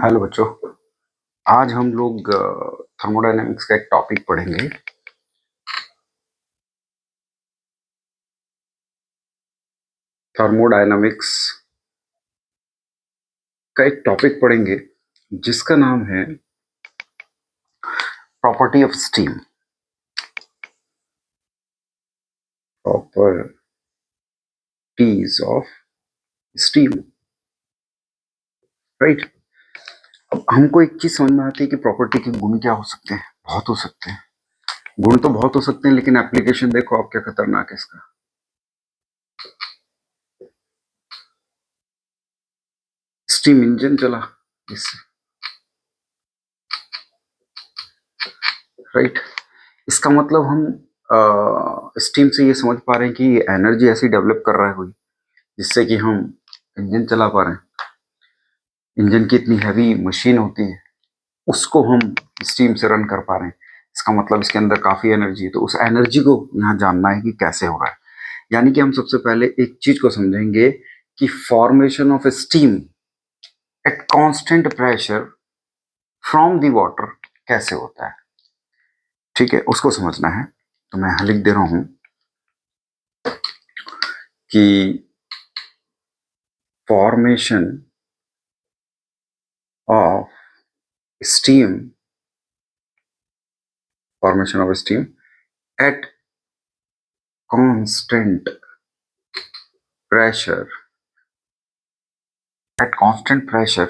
Hello बच्चों। आज हम लोग थर्मोडायनेमिक्स का एक टॉपिक पढ़ेंगे। थर्मोडायनेमिक्स का एक टॉपिक पढ़ेंगे जिसका नाम है property of steam. Properties of steam, right. अब हमको एक चीज समझ में आती है कि प्रॉपर्टी के गुण क्या हो सकते हैं। बहुत हो सकते हैं, गुण तो बहुत हो सकते हैं, लेकिन एप्लीकेशन देखो आप क्या खतरनाक है इसका। स्टीम इंजन चला इससे, राइट। इसका मतलब हम स्टीम से ये समझ पा रहे हैं कि एनर्जी ऐसी डेवलप कर रहा है कोई, जिससे कि हम इंजन चला पा रहे हैं। इंजन की इतनी हैवी मशीन होती है, उसको हम स्टीम से रन कर पा रहे हैं। इसका मतलब इसके अंदर काफी एनर्जी है। तो उस एनर्जी को यहाँ जानना है कि कैसे हो रहा है। यानी कि हम सबसे पहले एक चीज को समझेंगे कि formation of steam eight constant pressure from the water कैसे होता है। ठीक है, उसको समझना है। तो मैं यहाँ लिख दे रहा हूं कि formation of steam, formation of steam eight constant pressure, at constant pressure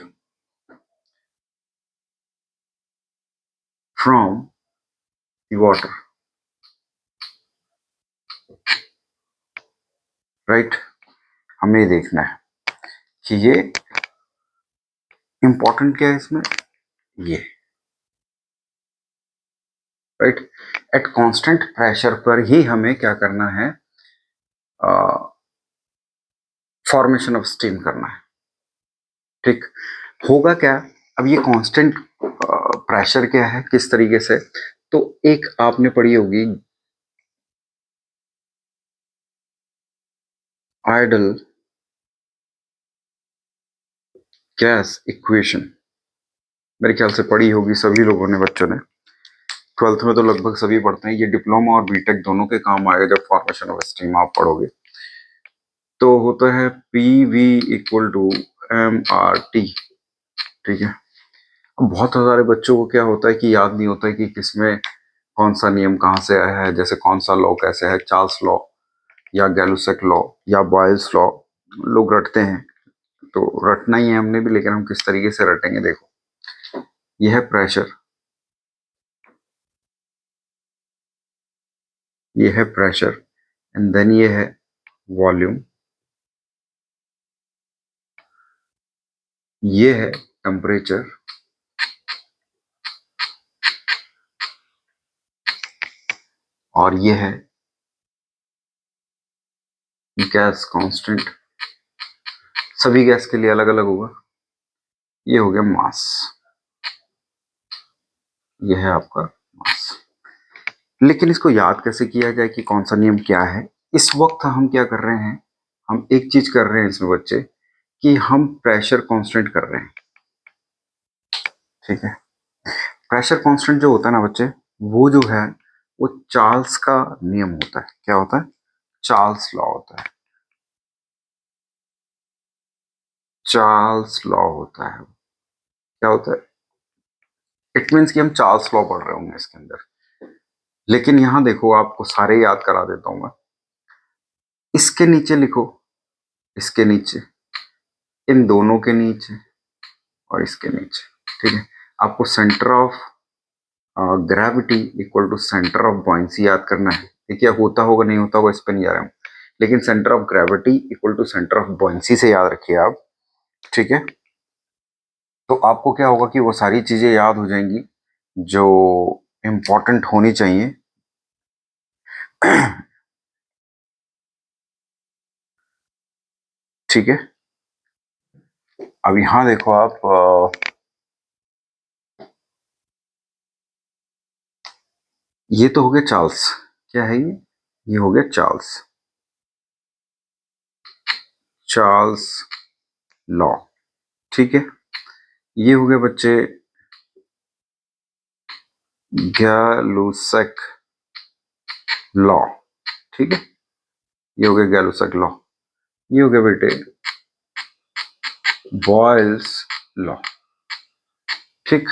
from the water, right। हमें ये देखना है कि ये इंपॉर्टेंट क्या है इसमें, ये राइट। एट कांस्टेंट प्रेशर पर ही हमें क्या करना है, फॉर्मेशन ऑफ स्टीम करना है। ठीक, होगा क्या। अब ये कांस्टेंट प्रेशर क्या है, किस तरीके से, तो एक आपने पढ़ी होगी आइडल गैस इक्वेशन। मेरे ख्याल से पढ़ी होगी सभी लोगों ने, बच्चों ने। 12th में तो लगभग सभी पढ़ते हैं। ये डिप्लोमा और बीटेक दोनों के काम आएगा जब फॉर्मेशन ऑफ स्टीम आप पढ़ोगे। तो होता है P V equal to M R T. ठीक है, अब बहुत सारे बच्चों को क्या होता है कि याद नहीं होता है कि किसमें कौन सा नियम कहाँ से आया है। जैसे कौन सा लॉ कैसे है, चार्ल्स लॉ या गैलुसेक लॉ या बॉयल्स लॉ, लोग रटते हैं। तो रटना ही है हमने भी, लेकिन हम किस तरीके से रटेंगे देखो। यह है प्रेशर, ये है प्रेशर, एंड देन ये है वॉल्यूम, ये है टेम्परेचर, और ये है गैस कांस्टेंट। सभी गैस के लिए अलग अलग होगा। ये हो गया मास, ये है आपका मास। लेकिन इसको याद कैसे किया जाए कि कौन सा नियम क्या है। इस वक्त हम क्या कर रहे हैं, हम एक चीज कर रहे हैं इसमें बच्चे, कि हम प्रेशर कांस्टेंट कर रहे हैं। ठीक है, प्रेशर कांस्टेंट जो होता है ना बच्चे, वो जो है वो चार्ल्स का नियम होता है। क्या होता है, चार्ल्स लॉ होता है। चार्ल्स लॉ होता है, क्या होता है, इट मीन्स कि हम चार्ल्स लॉ पढ़ रहे होंगे इसके अंदर। लेकिन यहां देखो, आपको सारे याद करा देता हूं मैं। इसके नीचे लिखो, इसके नीचे, इन दोनों के नीचे और इसके नीचे। ठीक है, आपको centre of gravity equal to centre of buoyancy याद करना है। ये क्या होता होगा नहीं होता होगा इस पर नहीं जा रहा हूं, लेकिन centre of gravity equal to centre of buoyancy से याद रखिए आप। ठीक है, तो आपको क्या होगा कि वो सारी चीजें याद हो जाएंगी जो इंपॉर्टेंट होनी चाहिए। ठीक है, अब यहां देखो आप, ये तो हो गया चार्ल्स। क्या है ये हो गया चार्ल्स, चार्ल्स लॉ। ठीक है, ये हो गए बच्चे गैलुसैक लॉ, ठीक है, ये हो गया गैलुसैक लॉ। ये हो गया बेटे बॉयल्स लॉ, ठीक।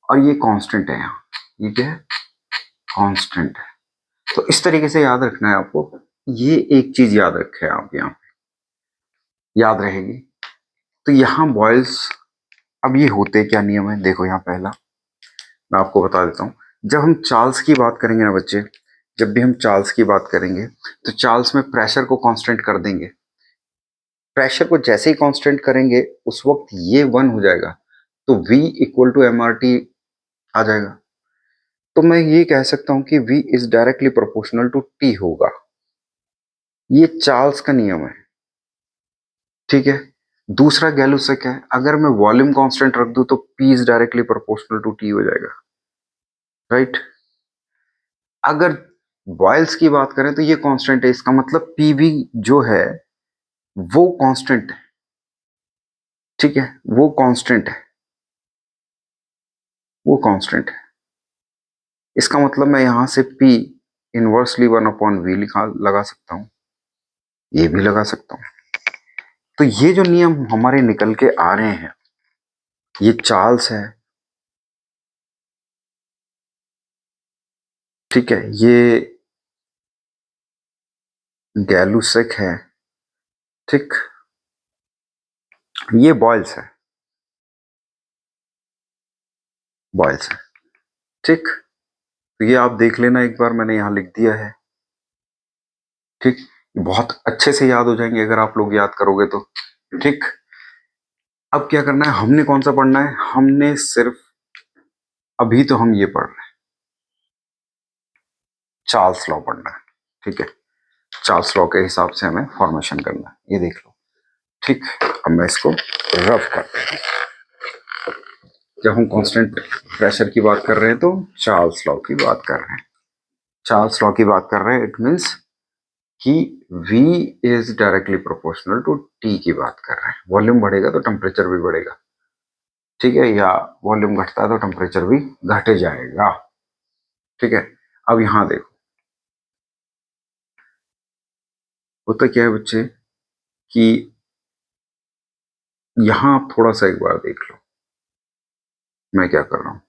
और ये कांस्टेंट है यहाँ, ये क्या है, कांस्टेंट है। तो इस तरीके से याद रखना है आपको। ये एक चीज याद रखे आप, यहाँ पे याद रहेगी। तो यहाँ बॉयल्स, अब ये होते क्या नियम है, देखो यहाँ पहला मैं आपको बता देता हूँ। जब हम चार्ल्स की बात करेंगे ना बच्चे, जब भी हम चार्ल्स की बात करेंगे तो चार्ल्स में प्रेशर को कांस्टेंट कर देंगे। प्रेशर को जैसे ही कांस्टेंट करेंगे उस वक्त ये 1 हो जाएगा, तो V equal to M R T आ जाएगा। तो मैं ये कह सकता हूं कि V is directly proportional to T होगा। ये चार्ल्स का नियम है, ठीक है। दूसरा गैलुसैक है, अगर मैं वॉल्यूम कांस्टेंट रख दूं तो P is directly proportional to T हो जाएगा, राइट। अगर बॉयल्स की बात करें तो ये कांस्टेंट है, इसका मतलब पी भी जो है वो कांस्टेंट है, ठीक है, वो कांस्टेंट है, वो कांस्टेंट है। इसका मतलब मैं यहां से P इनवर्सली 1/V लिखा लगा सकता हूं, ये भी लगा सकता हूं। तो ये जो नियम हमारे निकल के आ रहे हैं, ये चार्ल्स है, ठीक है, ये गैलुसैक है, ठीक, ये बॉयल्स है, बॉयल्स है, ठीक। तो ये आप देख लेना एक बार, मैंने यहां लिख दिया है, ठीक। बहुत अच्छे से याद हो जाएंगे अगर आप लोग याद करोगे तो, ठीक। अब क्या करना है, हमने कौन सा पढ़ना है, हमने सिर्फ अभी तो हम ये पढ़ रहे हैं, चार्ल्स लॉ पढ़ना है, ठीक है। चार्ल्स लॉ के हिसाब से हमें फॉर्मेशन करना है, ये देख लो, ठीक। अब मैं इसको रफ करते हैं। जब हम कांस्टेंट प्रेशर की बात कर रहे हैं तो चार्ल्स लॉ की बात कर रहे हैं, चार्ल्स लॉ की बात कर रहे हैं, इट मीन्स कि V is directly proportional to T की बात कर रहे हैं। वॉल्यूम बढ़ेगा तो टेम्परेचर भी बढ़ेगा, ठीक है, या वॉल्यूम घटता है तो टेम्परेचर भी घट जाएगा, ठीक है। अब यहां देखो होता क्या है बच्चे, कि यहां आप थोड़ा सा एक बार देख लो मैं क्या कर रहा हूं।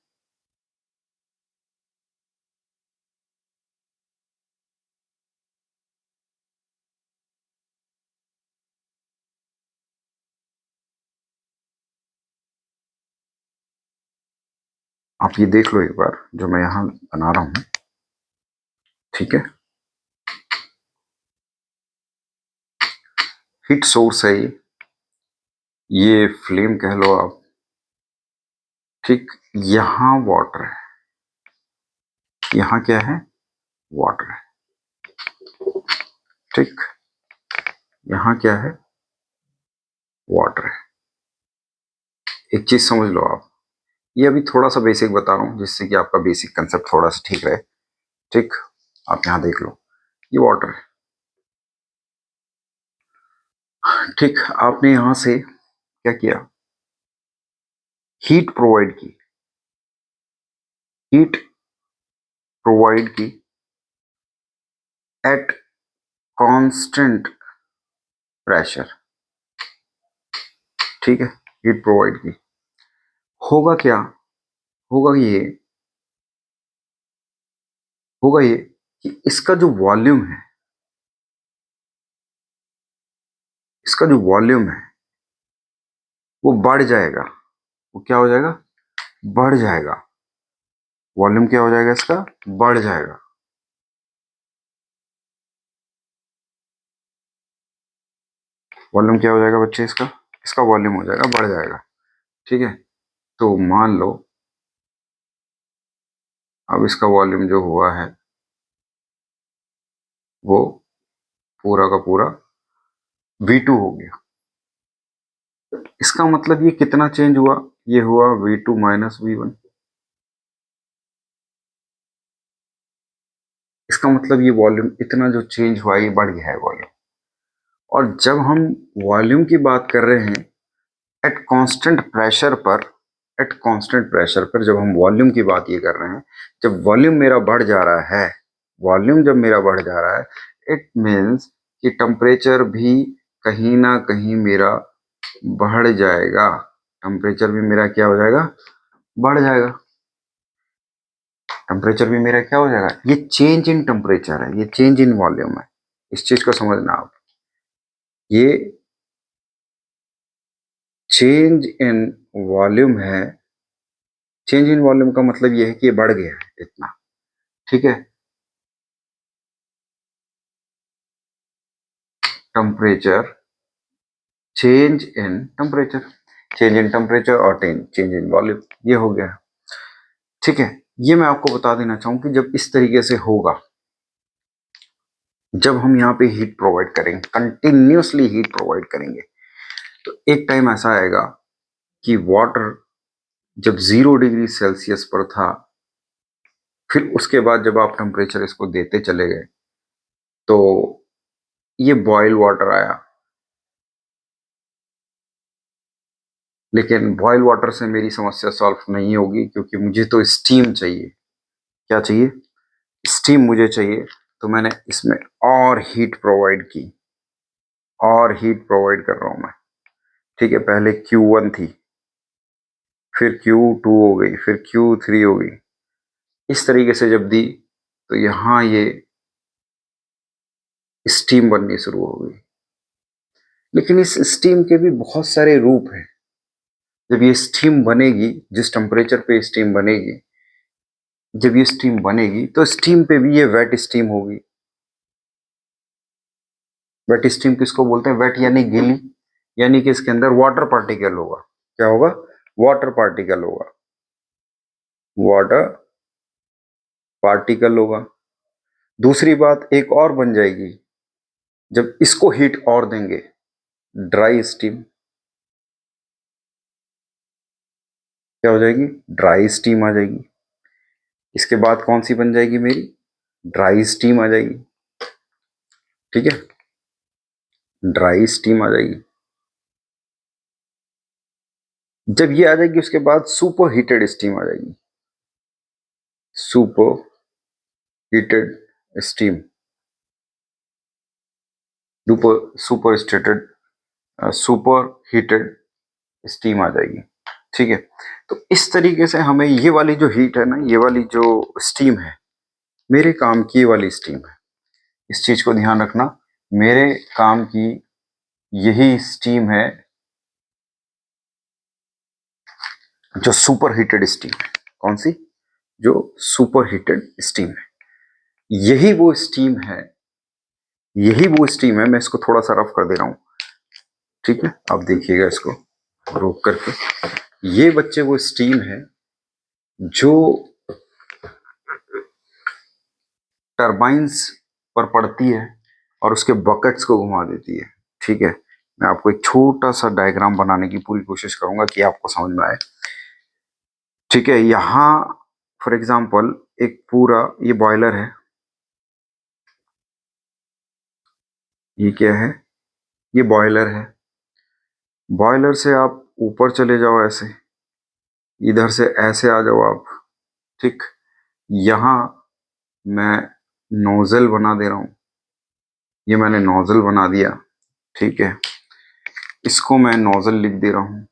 आप ये देख लो एक बार जो मैं यहां बना रहा हूं, ठीक है। हीट सोर्स है ये फ्लेम कह लो आप, ठीक। यहां वाटर है, यहां क्या है, वाटर है, ठीक। यहां क्या है, वाटर है। एक चीज समझ लो आप, ये अभी थोड़ा सा बेसिक बता रहा हूं जिससे कि आपका बेसिक कंसेप्ट थोड़ा सा ठीक रहे, ठीक। आप यहां देख लो, ये वाटर है, ठीक। आपने यहां से क्या किया, हीट प्रोवाइड की, हीट प्रोवाइड की एट कांस्टेंट प्रेशर, ठीक है, हीट प्रोवाइड की। होगा क्या, होगा ये, होगा ये कि इसका जो वॉल्यूम है, इसका जो वॉल्यूम है वो बढ़ जाएगा, वो क्या हो जाएगा, बढ़ जाएगा। वॉल्यूम क्या हो जाएगा इसका, बढ़ जाएगा। वॉल्यूम क्या हो जाएगा बच्चे इसका, इसका वॉल्यूम हो जाएगा, बढ़ जाएगा, ठीक है। तो मान लो अब इसका वॉल्यूम जो हुआ है वो पूरा का पूरा V2 हो गया। इसका मतलब ये कितना चेंज हुआ, ये हुआ V2 माइनस V1। इसका मतलब ये वॉल्यूम इतना जो चेंज हुआ ये बढ़ गया है वॉल्यूम। और जब हम वॉल्यूम की बात कर रहे हैं एट कांस्टेंट प्रेशर पर, एट कांस्टेंट प्रेशर पर जब हम वॉल्यूम की बात ये कर रहे हैं, जब वॉल्यूम मेरा बढ़ जा रहा है, वॉल्यूम जब मेरा बढ़ जा रहा है, इट मीन्स कि टेम्परेचर भी कहीं ना कहीं मेरा बढ़ जाएगा। टेम्परेचर भी मेरा क्या हो जाएगा, बढ़ जाएगा। टेम्परेचर भी मेरा क्या हो जाएगा, ये चेंज इन टेम्परेचर है, ये चेंज इन वॉल्यूम है, इस चीज को समझना आप। ये चेंज इन वॉल्यूम है। चेंज इन वॉल्यूम का मतलब ये है कि ये बढ़ गया है इतना, ठीक है। Temperature, change in temperature, change in temperature और चेंज इन वॉल्यूम, ये हो गया, ठीक है। ये मैं आपको बता देना चाहूँ कि जब इस तरीके से होगा, जब हम यहाँ पे हीट प्रोवाइड करेंगे, कंटिन्यूसली हीट प्रोवाइड करेंगे, तो एक टाइम ऐसा आएगा कि वाटर जब 0 डिग्री सेल्सियस पर था, फिर उसके बाद जब आप टेम्परेचर इसको देते चले गए, तो ये बॉयल वाटर आया। लेकिन बॉयल वाटर से मेरी समस्या सॉल्व नहीं होगी, क्योंकि मुझे तो स्टीम चाहिए। क्या चाहिए, स्टीम मुझे चाहिए। तो मैंने इसमें और हीट प्रोवाइड की, और हीट प्रोवाइड कर रहा हूं मैं, ठीक है। पहले Q1 थी, फिर Q2 हो गई, फिर Q3 हो गई। इस तरीके से जब दी, तो यहां ये स्टीम बननी शुरू हो गई। लेकिन इस स्टीम के भी बहुत सारे रूप हैं। जब ये स्टीम बनेगी, जिस टेम्परेचर पे स्टीम बनेगी, जब ये स्टीम बनेगी, तो स्टीम पे भी ये वेट स्टीम होगी। वेट स्टीम किसको बोलते हैं, वेट यानी गीली, यानी कि इसके अंदर वाटर पार्टिकल होगा। क्या होगा, वाटर पार्टिकल होगा, वाटर पार्टिकल होगा। दूसरी बात एक और बन जाएगी, जब इसको हीट और देंगे, ड्राई स्टीम। क्या हो जाएगी, ड्राई स्टीम आ जाएगी। इसके बाद कौन सी बन जाएगी मेरी, ड्राई स्टीम आ जाएगी, ठीक है, ड्राई स्टीम आ जाएगी। जब ये आ जाएगी, उसके बाद सुपर हीटेड स्टीम आ जाएगी, super heated steam, super stated, super heated steam आ जाएगी, ठीक है। तो इस तरीके से हमें ये वाली जो हीट है ना, ये वाली जो स्टीम है, मेरे काम की ये वाली स्टीम है। इस चीज को ध्यान रखना, मेरे काम की यही स्टीम है, जो सुपर हीटेड स्टीम है। कौन सी, जो सुपर हीटेड स्टीम है, यही वो स्टीम है, यही वो स्टीम है। मैं इसको थोड़ा सा रफ कर दे रहा हूं, ठीक है। आप देखिएगा इसको रोक करके, ये बच्चे वो स्टीम है जो टरबाइंस पर पड़ती है और उसके बकेट्स को घुमा देती है, ठीक है। मैं आपको एक छोटा सा डायग्राम बनाने की पूरी कोशिश करूंगा कि आपको समझ में आए, ठीक है। यहाँ फॉर एग्जांपल एक पूरा ये बॉयलर है, ये क्या है, ये बॉयलर है। बॉयलर से आप ऊपर चले जाओ, ऐसे इधर से ऐसे आ जाओ आप, ठीक। यहाँ मैं नोजल बना दे रहा हूं, ये मैंने नोजल बना दिया, ठीक है। इसको मैं नोजल लिख दे रहा हूं,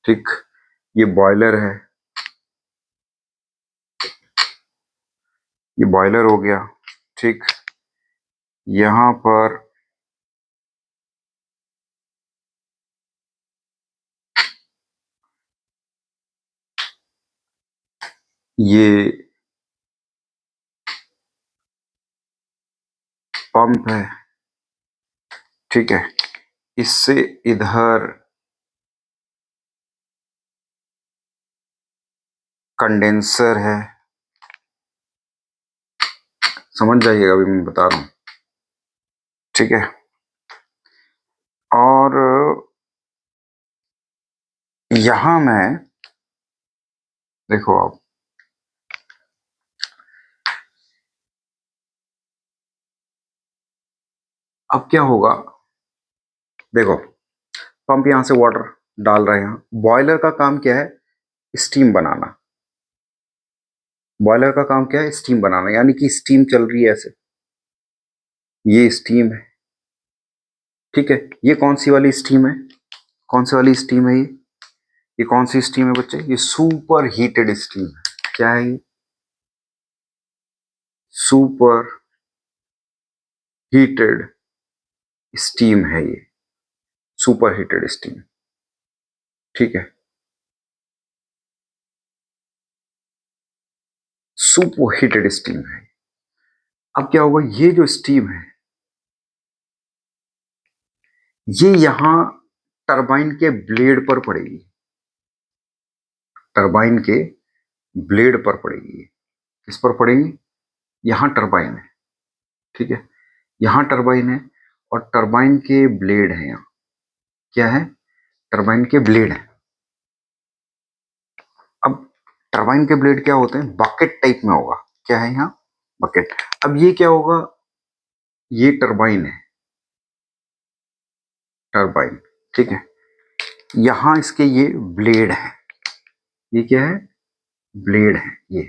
ठीक। ये बॉयलर है, ये बॉयलर हो गया, ठीक। यहां पर ये पंप है, ठीक है। इससे इधर कंडेंसर है, समझ जाइएगा अभी मैं बता रहा हूं, ठीक है। और यहां मैं, देखो आप, अब क्या होगा, देखो, पंप यहां से वाटर डाल रहे हैं, बॉयलर का काम क्या है, स्टीम बनाना। बॉयलर का काम क्या है, स्टीम बनाना, यानी कि स्टीम चल रही है ऐसे, ये स्टीम है, ठीक है। ये कौन सी वाली स्टीम है, कौन सी वाली स्टीम है ये कौन सी स्टीम है बच्चे, ये सुपर हीटेड स्टीम है। क्या है ये, सुपर हीटेड स्टीम है ये, सुपर हीटेड स्टीम, ठीक है। सुपर हीटेड स्टीम है। अब क्या होगा, ये जो स्टीम है ये यहां टरबाइन के ब्लेड पर पड़ेगी, टरबाइन के ब्लेड पर पड़ेगी। किस पर पड़ेगी, यहां टरबाइन है, ठीक है, यहां टरबाइन है और टरबाइन के ब्लेड है यहां। क्या है, टरबाइन के ब्लेड है। अब टरबाइन के ब्लेड क्या होते हैं, बकेट टाइप में होगा। क्या है यहाँ, बकेट। अब ये क्या होगा, ये टरबाइन है, टरबाइन, ठीक है। यहां इसके ये ब्लेड है, ये क्या है, ब्लेड है ये,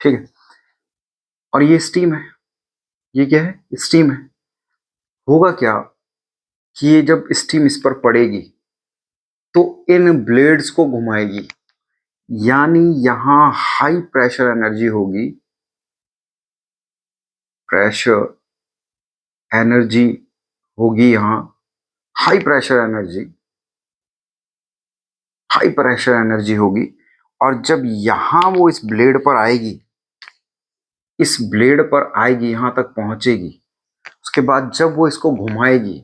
ठीक है। और ये स्टीम है, ये क्या है, स्टीम है। होगा क्या कि ये जब स्टीम इस पर पड़ेगी तो इन ब्लेड्स को घुमाएगी, यानी यहां हाई प्रेशर एनर्जी होगी, प्रेशर एनर्जी होगी यहां, high pressure energy, high pressure energy होगी। और जब यहां वो इस ब्लेड पर आएगी, इस ब्लेड पर आएगी, यहां तक पहुंचेगी, उसके बाद जब वो इसको घुमाएगी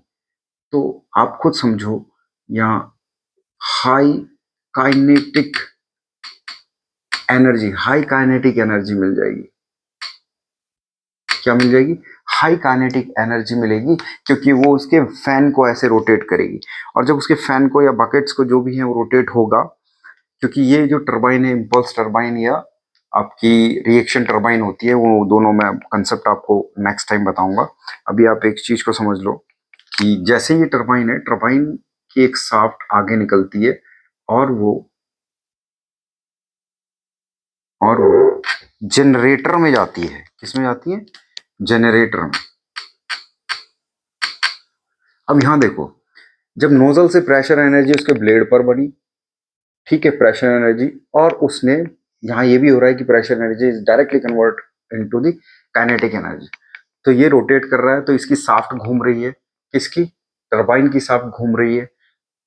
तो आप खुद समझो, यहां high kinetic energy, high kinetic energy मिल जाएगी। क्या मिल जाएगी, हाई काइनेटिक एनर्जी मिलेगी, क्योंकि वो उसके फैन को ऐसे रोटेट करेगी। और जब उसके फैन को या बकेट्स को जो भी है वो रोटेट होगा, क्योंकि ये जो टरबाइन है, इम्पल्स टरबाइन या आपकी रिएक्शन टरबाइन होती है, वो दोनों मैं कंसेप्ट आपको नेक्स्ट टाइम बताऊंगा। अभी आप एक चीज को समझ लो कि जैसे ये टरबाइन है, टरबाइन की एक शाफ्ट आगे निकलती है और वो जनरेटर में जाती है। किस में जाती है, जनरेटर में। अब यहां देखो, जब नोजल से प्रेशर एनर्जी उसके ब्लेड पर बनी, ठीक है, प्रेशर एनर्जी, और उसने यहाँ ये भी हो रहा है कि pressure energy is directly convert into the kinetic energy. तो ये रोटेट कर रहा है, तो इसकी शाफ्ट घूम रही है, किसकी, टरबाइन की शाफ्ट घूम रही है।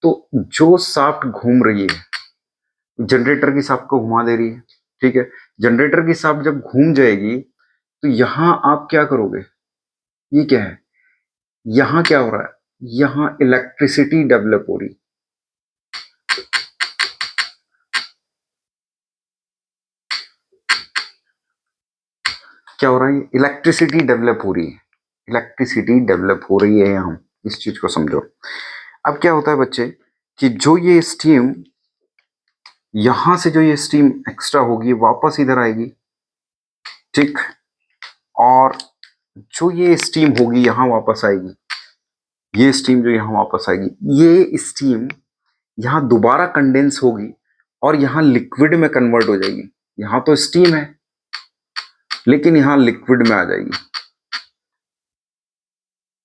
तो जो शाफ्ट घूम रही है जनरेटर की शाफ्ट को घुमा दे रही है, ठीक है। जनरेटर की शाफ्ट जब घूम जाएगी तो यहां आप क्या करोगे, ये क्या है, यहां क्या हो रहा है, यहां इलेक्ट्रिसिटी डेवलप हो रही, क्या हो रहा है, इलेक्ट्रिसिटी डेवलप हो रही है, इलेक्ट्रिसिटी डेवलप हो रही है यहां, इस चीज को समझो। अब क्या होता है बच्चे, कि जो ये स्टीम, यहां से जो ये स्टीम एक्स्ट्रा होगी वापस इधर आएगी, ठीक। और जो ये स्टीम होगी यहां वापस आएगी, ये स्टीम जो यहां वापस आएगी, ये स्टीम यहां दोबारा कंडेंस होगी और यहां लिक्विड में कन्वर्ट हो जाएगी। यहां तो स्टीम है लेकिन यहां लिक्विड में आ जाएगी,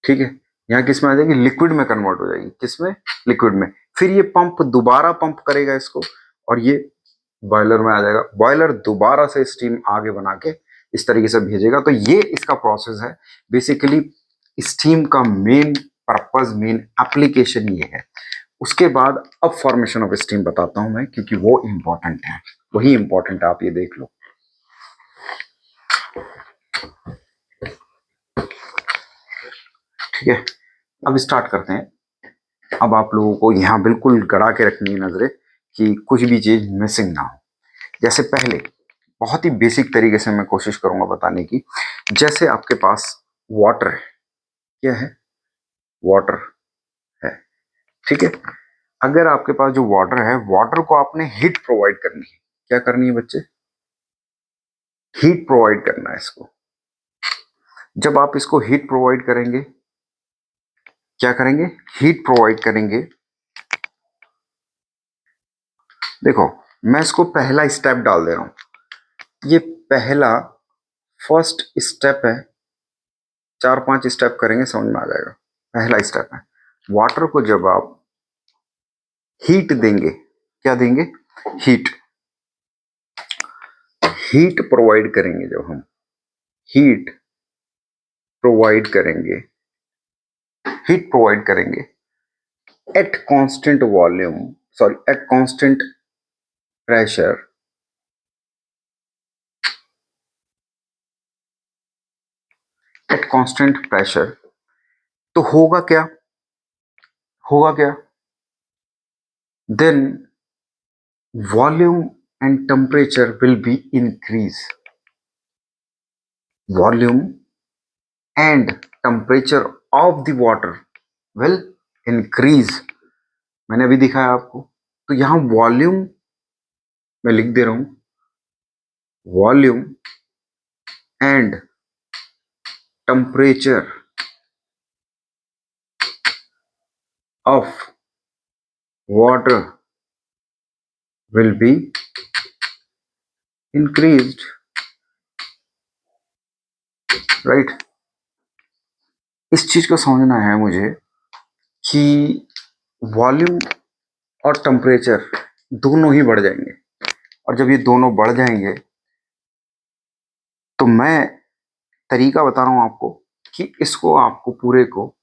ठीक है। यहाँ किस में आ जाएगी, लिक्विड में कन्वर्ट हो जाएगी, किस में, लिक्विड में। फिर ये पंप दोबारा पंप करेगा इसको और ये बॉयलर में आ जाएगा, बॉयलर दोबारा से स्टीम आगे बना के इस तरीके से भेजेगा। तो ये इसका प्रोसेस है बेसिकली। स्टीम का मेन पर्पस, मेन एप्लीकेशन ये है। उसके बाद अब फॉर्मेशन ऑफ स्टीम बताता हूं मैं, क्योंकि वो इंपॉर्टेंट है, वही इंपॉर्टेंट है, आप ये देख लो, ठीक है। अब स्टार्ट करते हैं। अब आप लोगों को यहाँ बिल्कुल गड़ा के रखनी है नजरें कि कुछ भी चीज मिसिंग ना हो। जैसे पहले बहुत ही बेसिक तरीके से मैं कोशिश करूंगा बताने की। जैसे आपके पास वाटर है, क्या है, वाटर है, ठीक है। अगर आपके पास जो वाटर है, वाटर को आपने हीट प्रोवाइड करनी है। क्या करनी है बच्चे, हीट प्रोवाइड करना है इसको। जब आप इसको हीट प्रोवाइड करेंगे क्या करेंगे, हीट प्रोवाइड करेंगे। देखो मैं इसको पहला स्टेप डाल दे रहा हूं, ये पहला फर्स्ट स्टेप है, 4-5 स्टेप करेंगे समझ में आ जाएगा। पहला स्टेप है, वाटर को जब आप हीट देंगे, क्या देंगे, हीट, हीट प्रोवाइड करेंगे, जब हम हीट प्रोवाइड करेंगे, हीट प्रोवाइड करेंगे at constant volume, sorry at constant pressure, at constant pressure, तो होगा क्या, होगा क्या, then volume and temperature will be increase, volume and temperature of the water will increase. मैंने अभी दिखाया आपको, तो यहां वॉल्यूम मैं लिख दे रहा हूं, volume and temperature of water will be increased, right? इस चीज को समझना है मुझे कि वॉल्यूम और टेम्परेचर दोनों ही बढ़ जाएंगे, और जब ये दोनों बढ़ जाएंगे तो मैं तरीका बता रहा हूं आपको कि इसको आपको पूरे को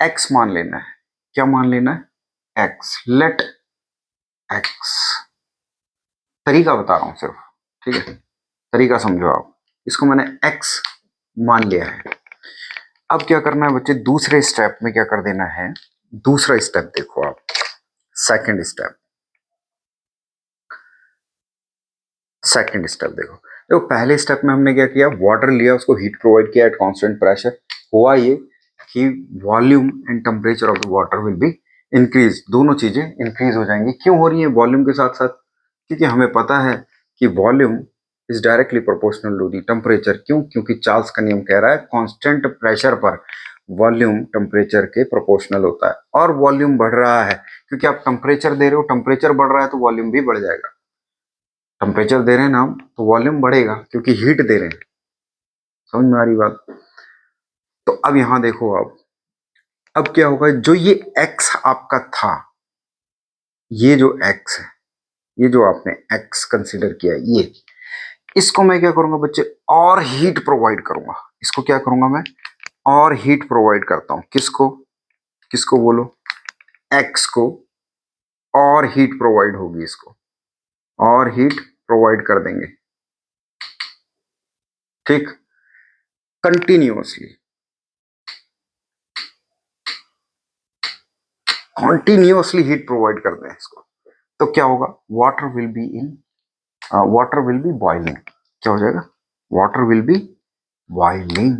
x मान लेना है। क्या मान लेना है, x, लेट x, तरीका बता रहा हूं सिर्फ, ठीक है, तरीका समझो आप, इसको मैंने x मान लिया है। अब क्या करना है बच्चे, दूसरे स्टेप में क्या कर देना है, दूसरा स्टेप देखो आप, सेकंड स्टेप, सेकंड स्टेप देखो, देखो पहले स्टेप में हमने क्या किया, वाटर लिया, उसको हीट प्रोवाइड किया एट कांस्टेंट प्रेशर, हुआ ये कि volume and temperature of the water will be increase, दोनों चीजें इंक्रीज हो जाएंगी। क्यों हो रही है वॉल्यूम के साथ साथ, क्योंकि हमें पता है कि volume is directly proportional to the temperature. क्यों, क्योंकि चार्ल्स का नियम कह रहा है कांस्टेंट प्रेशर पर वॉल्यूम टेम्परेचर के प्रोपोर्शनल होता है, और वॉल्यूम बढ़ रहा है क्योंकि आप टेम्परेचर दे रहे हो, टेम्परेचर बढ़ रहा है तो वॉल्यूम भी बढ़ जाएगा। टेम्परेचर दे रहे हैं ना हम, तो वॉल्यूम बढ़ेगा क्योंकि हीट दे रहे हैं। समझ में आ रही बात, तो अब यहां देखो आप, अब क्या होगा, जो ये x आपका था, ये जो x है, ये जो आपने x कंसीडर किया, ये इसको मैं क्या करूंगा बच्चे, और हीट प्रोवाइड करूंगा, इसको क्या करूंगा मैं, और हीट प्रोवाइड करता हूं, किसको, किसको बोलो, x को, और हीट प्रोवाइड होगी इसको, और हीट प्रोवाइड कर देंगे, ठीक, कंटिन्यूअसली, कंटिन्यूअसली हीट प्रोवाइड कर दें इसको, तो क्या होगा, water will be in, water will be boiling, क्या हो जाएगा, water will be boiling,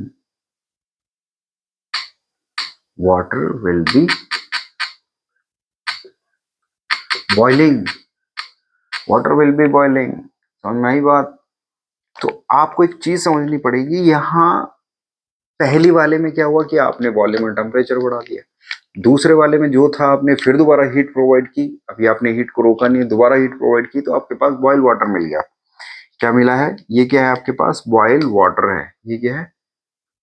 water will be boiling, water will be boiling, समझ में आई बात। तो आपको एक चीज समझनी पड़ेगी, यहां पहली वाले में क्या हुआ कि आपने वॉल्यूम और टेम्परेचर बढ़ा दिया, दूसरे वाले में जो था आपने फिर दोबारा हीट प्रोवाइड की, अभी आपने हीट को रोका नहीं, दोबारा हीट प्रोवाइड की, तो आपके पास बॉयल वाटर मिल गया। क्या मिला है, ये क्या है आपके पास, बॉयल वाटर है, ये क्या है,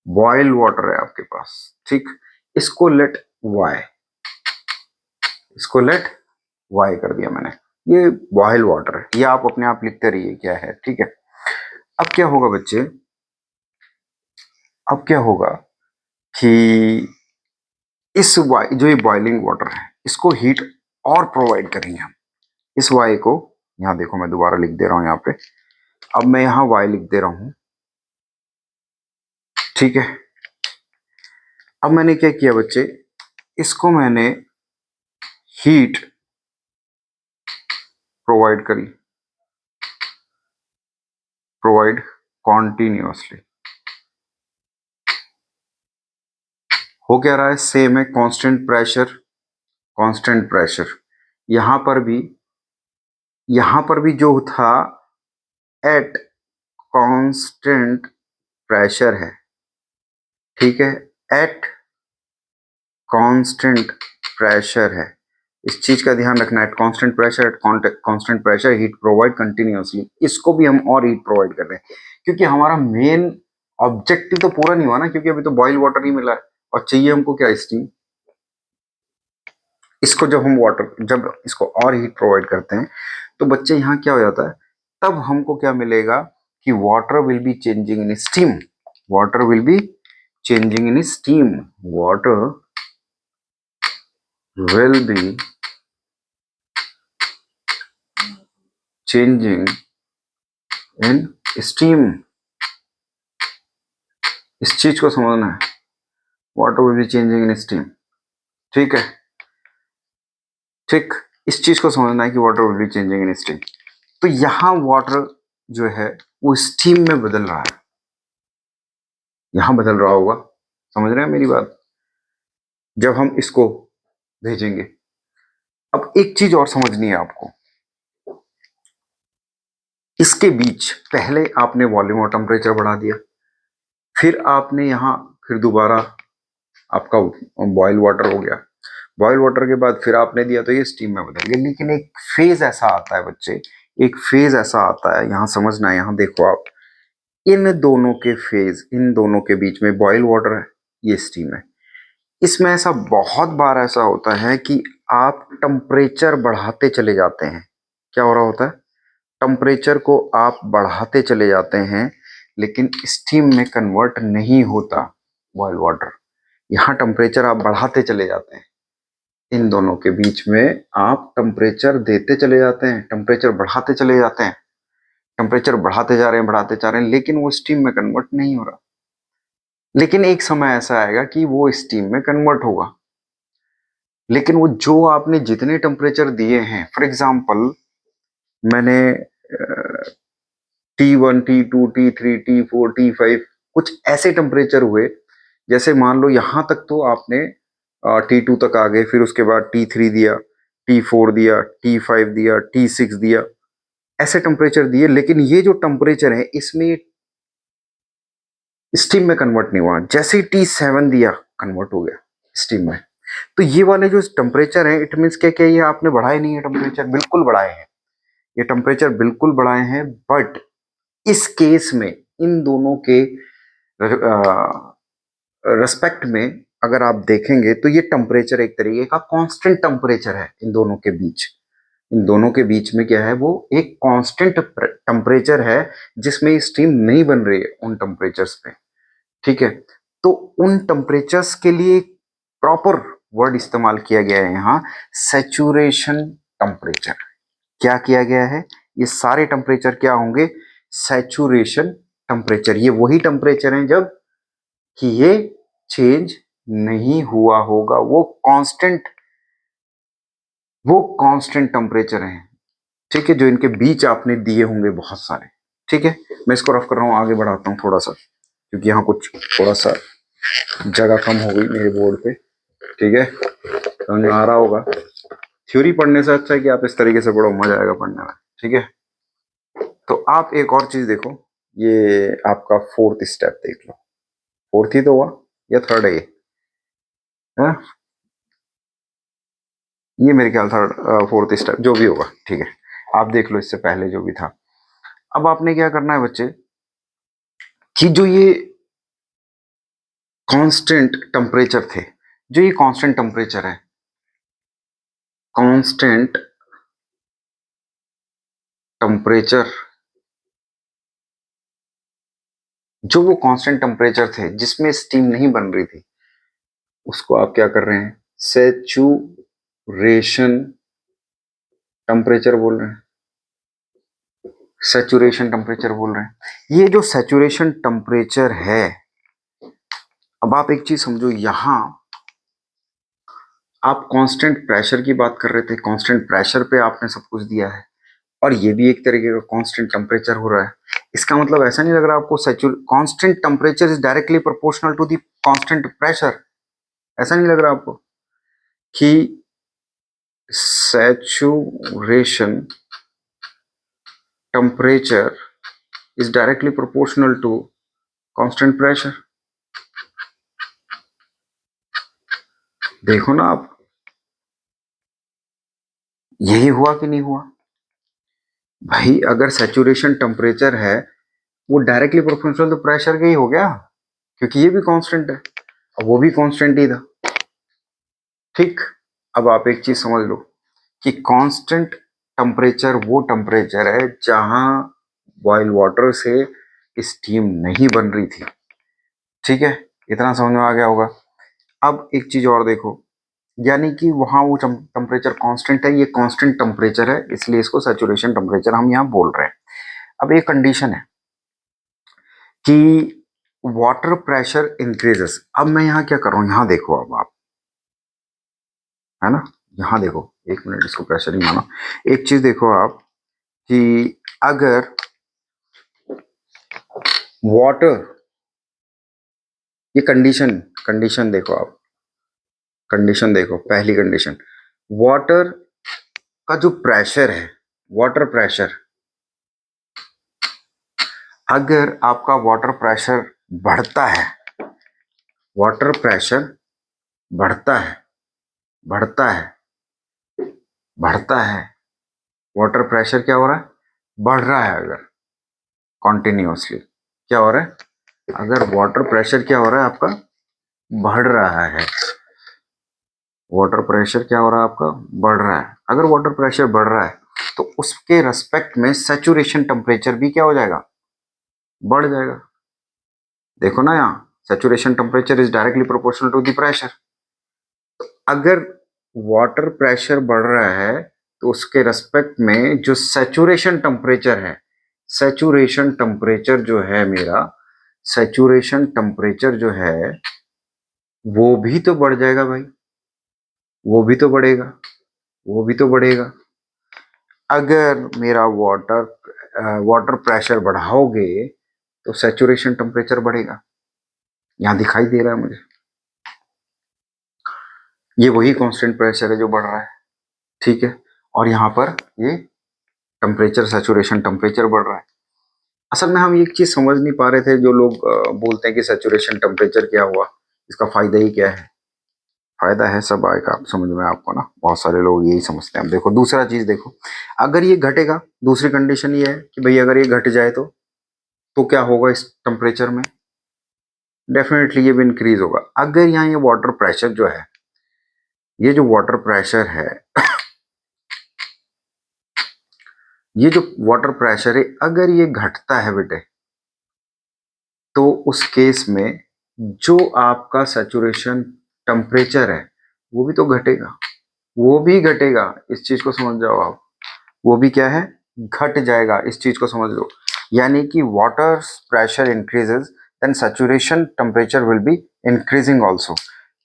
बॉयल वाटर है आपके पास, ठीक, इसको लेट वाई, इसको लेट वाई कर दिया मैंने, ये बॉयल वाटर है, ये आप अपने आप लिखते रहिए क्या है, ठीक है। अब क्या होगा बच्चे, अब क्या होगा कि इस वाई, जो ये बॉइलिंग वाटर है, इसको हीट और प्रोवाइड करेंगे हम, इस वाई को, यहां देखो मैं दोबारा लिख दे रहा हूं यहाँ पे, अब मैं यहां वाई लिख दे रहा हूं, ठीक है। अब मैंने क्या किया बच्चे, इसको मैंने हीट प्रोवाइड करी, प्रोवाइड कॉन्टिन्यूअसली, हो क्या रहा है, सेम है, कांस्टेंट प्रेशर, कांस्टेंट प्रेशर, यहां पर भी, यहां पर भी जो था एट कांस्टेंट प्रेशर है, ठीक है, एट कांस्टेंट प्रेशर है, इस चीज का ध्यान रखना है। Eight constant pressure, at constant pressure heat provide continuously, इसको भी हम और हीट प्रोवाइड कर रहे हैं, क्योंकि हमारा मेन ऑब्जेक्टिव तो पूरा नहीं हुआ ना, क्योंकि अभी तो बॉइल वाटर ही मिला है और चाहिए हमको क्या, स्टीम। इसको जब इसको और हीट प्रोवाइड करते हैं तो बच्चे यहाँ क्या हो जाता है, तब हमको क्या मिलेगा कि water will be changing in steam, water will be changing in steam, water will be changing in steam, इस चीज को समझना है, water will be changing in steam, ठीक है, ठीक, इस चीज को समझना है कि water will be changing in steam. तो यहां वाटर जो है वो स्टीम में बदल रहा है, यहां बदल रहा होगा, समझ रहे हैं मेरी बात, जब हम इसको भेजेंगे। अब एक चीज और समझनी है आपको, इसके बीच पहले आपने वॉल्यूम और टेम्परेचर बढ़ा दिया, फिर आपने यहां फिर दोबारा आपका बॉयल वाटर हो गया, बॉयल वाटर के बाद फिर आपने दिया तो ये स्टीम में बदल गया। लेकिन एक फेज ऐसा आता है बच्चे, एक फेज ऐसा आता है, यहां समझना है, यहां देखो आप, इन दोनों के फेज, इन दोनों के बीच में बॉयल वाटर है, ये स्टीम है। इसमें ऐसा बहुत बार ऐसा होता है कि आप टेम्परेचर बढ़ाते चले जाते हैं, क्या हो रहा होता है, टेम्परेचर को आप बढ़ाते चले जाते हैं, लेकिन स्टीम में कन्वर्ट नहीं होता बॉयल वाटर, यहाँ टेम्परेचर आप बढ़ाते चले जाते हैं, इन दोनों के बीच में आप टेम्परेचर देते चले जाते हैं, टेम्परेचर बढ़ाते चले जाते हैं, टेम्परेचर बढ़ाते जा रहे हैं, बढ़ाते जा रहे हैं, लेकिन वो स्टीम में कन्वर्ट नहीं हो रहा। लेकिन एक समय ऐसा आएगा कि वो स्टीम में कन्वर्ट होगा, लेकिन वो जो आपने जितने टेम्परेचर दिए हैं, फॉर एग्जाम्पल मैंने T1 T2 T3 T4 T5 कुछ ऐसे टेम्परेचर हुए, जैसे मान लो यहां तक तो आपने T2 तक आ गए, फिर उसके बाद T3 दिया, T4 दिया, T5 दिया, T6 दिया, ऐसे टेम्परेचर दिए, लेकिन ये जो टेम्परेचर है इसमें स्टीम में कन्वर्ट नहीं हुआ। जैसे ही T7 दिया कन्वर्ट हो गया स्टीम में। तो ये वाले जो टेम्परेचर है, इट मीन्स क्या क्या, ये आपने बढ़ाए नहीं है टेम्परेचर, बिल्कुल बढ़ाए हैं, ये टेम्परेचर बिल्कुल बढ़ाए हैं, बट इस केस में इन दोनों के रेस्पेक्ट में अगर आप देखेंगे तो ये टेम्परेचर एक तरीके का कांस्टेंट टेम्परेचर है, इन दोनों के बीच, इन दोनों के बीच में क्या है, वो एक कांस्टेंट टेम्परेचर है, जिसमें स्टीम नहीं बन रही है उन टेम्परेचर्स पे, ठीक है। तो उन टेम्परेचर्स के लिए प्रॉपर वर्ड इस्तेमाल किया गया है यहाँ, सैचुरेशन टेम्परेचर। क्या किया गया है, ये सारे टेम्परेचर क्या होंगे, सैचुरेशन टेम्परेचर, ये वही टेम्परेचर है जब कि ये चेंज नहीं हुआ होगा, वो कांस्टेंट टेम्परेचर है, ठीक है, जो इनके बीच आपने दिए होंगे बहुत सारे, ठीक है। मैं इसको रफ कर रहा हूँ, आगे बढ़ाता हूँ थोड़ा सा, क्योंकि यहाँ कुछ थोड़ा सा जगह कम हो गई मेरे बोर्ड पे, ठीक है, समझ में आ रहा होगा। थ्योरी पढ़ने से अच्छा है कि आप इस तरीके से पढ़ो, मजा आएगा पढ़ने में, ठीक है। तो आप एक और चीज देखो, ये आपका फोर्थ स्टेप देख लो, फोर्थ ही तो हुआ या थर्ड है ये, हाँ? ये मेरे ख्याल थर्ड फोर्थ स्टेप जो भी होगा, ठीक है, आप देख लो इससे पहले जो भी था। अब आपने क्या करना है बच्चे, कि जो ये कांस्टेंट टेम्परेचर थे, जो ये कांस्टेंट टेम्परेचर है, कांस्टेंट टेम्परेचर, जो वो कांस्टेंट टेम्परेचर थे जिसमें स्टीम नहीं बन रही थी, उसको आप क्या कर रहे हैं, सैचुरेशन टेम्परेचर बोल रहे हैं, सैचुरेशन टेम्परेचर बोल रहे हैं। ये जो सैचुरेशन टेम्परेचर है, अब आप एक चीज समझो, यहां आप कांस्टेंट प्रेशर की बात कर रहे थे, कांस्टेंट प्रेशर पे आपने सब कुछ दिया है, और ये भी एक तरीके का कांस्टेंट टेम्परेचर हो रहा है। इसका मतलब ऐसा नहीं लग रहा आपको, constant temperature is directly proportional to the constant pressure, ऐसा नहीं लग रहा आपको कि saturation temperature is directly proportional to constant pressure. देखो ना आप, यही हुआ कि नहीं हुआ भाई? अगर सैचुरेशन टेम्परेचर है वो डायरेक्टली प्रोपोर्शनल तो प्रेशर के ही हो गया, क्योंकि ये भी कांस्टेंट है और वो भी कांस्टेंट ही था। ठीक, अब आप एक चीज समझ लो कि कांस्टेंट टेम्परेचर वो टेम्परेचर है जहां बॉयल वाटर से स्टीम नहीं बन रही थी। ठीक है, इतना समझ में आ गया होगा। अब एक चीज और देखो, यानी कि वहां वो टेम्परेचर कांस्टेंट है, ये कांस्टेंट टेम्परेचर है, इसलिए इसको सैचुरेशन टेम्परेचर हम यहाँ बोल रहे हैं। अब एक कंडीशन है कि वाटर प्रेशर इंक्रीजेस। अब मैं यहाँ क्या कर रहा हूँ, यहाँ देखो अब आप, है ना, यहाँ देखो, एक मिनट, इसको प्रेशर ही मानो। एक चीज देखो आप कि अगर वाटर, ये कंडीशन, कंडीशन देखो आप, कंडीशन देखो, पहली कंडीशन, वाटर का जो प्रेशर है, वाटर प्रेशर, अगर आपका वाटर प्रेशर बढ़ता है, वाटर प्रेशर बढ़ता है, बढ़ता है, बढ़ता है, वाटर प्रेशर क्या हो रहा है, बढ़ रहा है। अगर कॉन्टिन्यूसली क्या हो रहा है, अगर वाटर प्रेशर क्या हो रहा है आपका, बढ़ रहा है, वाटर प्रेशर क्या हो रहा है आपका, बढ़ रहा है, अगर वाटर प्रेशर बढ़ रहा है तो उसके रेस्पेक्ट में सैचुरेशन टेम्परेचर भी क्या हो जाएगा, बढ़ जाएगा। देखो ना यहाँ, saturation temperature is directly proportional to the pressure. अगर वाटर प्रेशर बढ़ रहा है तो उसके रेस्पेक्ट में जो सैचुरेशन टेम्परेचर है, सैचुरेशन टेम्परेचर जो है मेरा, सैचुरेशन टेम्परेचर जो है वो भी तो बढ़ जाएगा भाई, वो भी तो बढ़ेगा, वो भी तो बढ़ेगा। अगर मेरा वाटर प्रेशर बढ़ाओगे तो सैचुरेशन टेम्परेचर बढ़ेगा, यहाँ दिखाई दे रहा है मुझे, ये वही कांस्टेंट प्रेशर है जो बढ़ रहा है। ठीक है, और यहाँ पर ये टेम्परेचर, सैचुरेशन टेम्परेचर बढ़ रहा है। असल में हम एक चीज समझ नहीं पा रहे थे, जो लोग बोलते हैं कि सैचुरेशन टेम्परेचर क्या हुआ, इसका फायदा ही क्या है। फायदा है, सब आएगा आप समझ में आपको ना, बहुत सारे लोग यही समझते हैं। अब देखो दूसरा चीज देखो, अगर ये घटेगा, दूसरी कंडीशन ये है कि भाई अगर ये घट जाए तो क्या होगा इस टेम्परेचर में, डेफिनेटली ये भी इंक्रीज होगा। अगर यहाँ ये वाटर प्रेशर जो है, ये जो वाटर प्रेशर है, ये जो वाटर प्रेशर है, अगर ये घटता है बेटे, तो उस केस में जो आपका सैचुरेशन टेम्परेचर है वो भी तो घटेगा, वो भी घटेगा। इस चीज को समझ जाओ आप, वो भी क्या है, घट जाएगा, इस चीज को समझ लो। यानी कि water pressure increases then saturation temperature will be increasing also,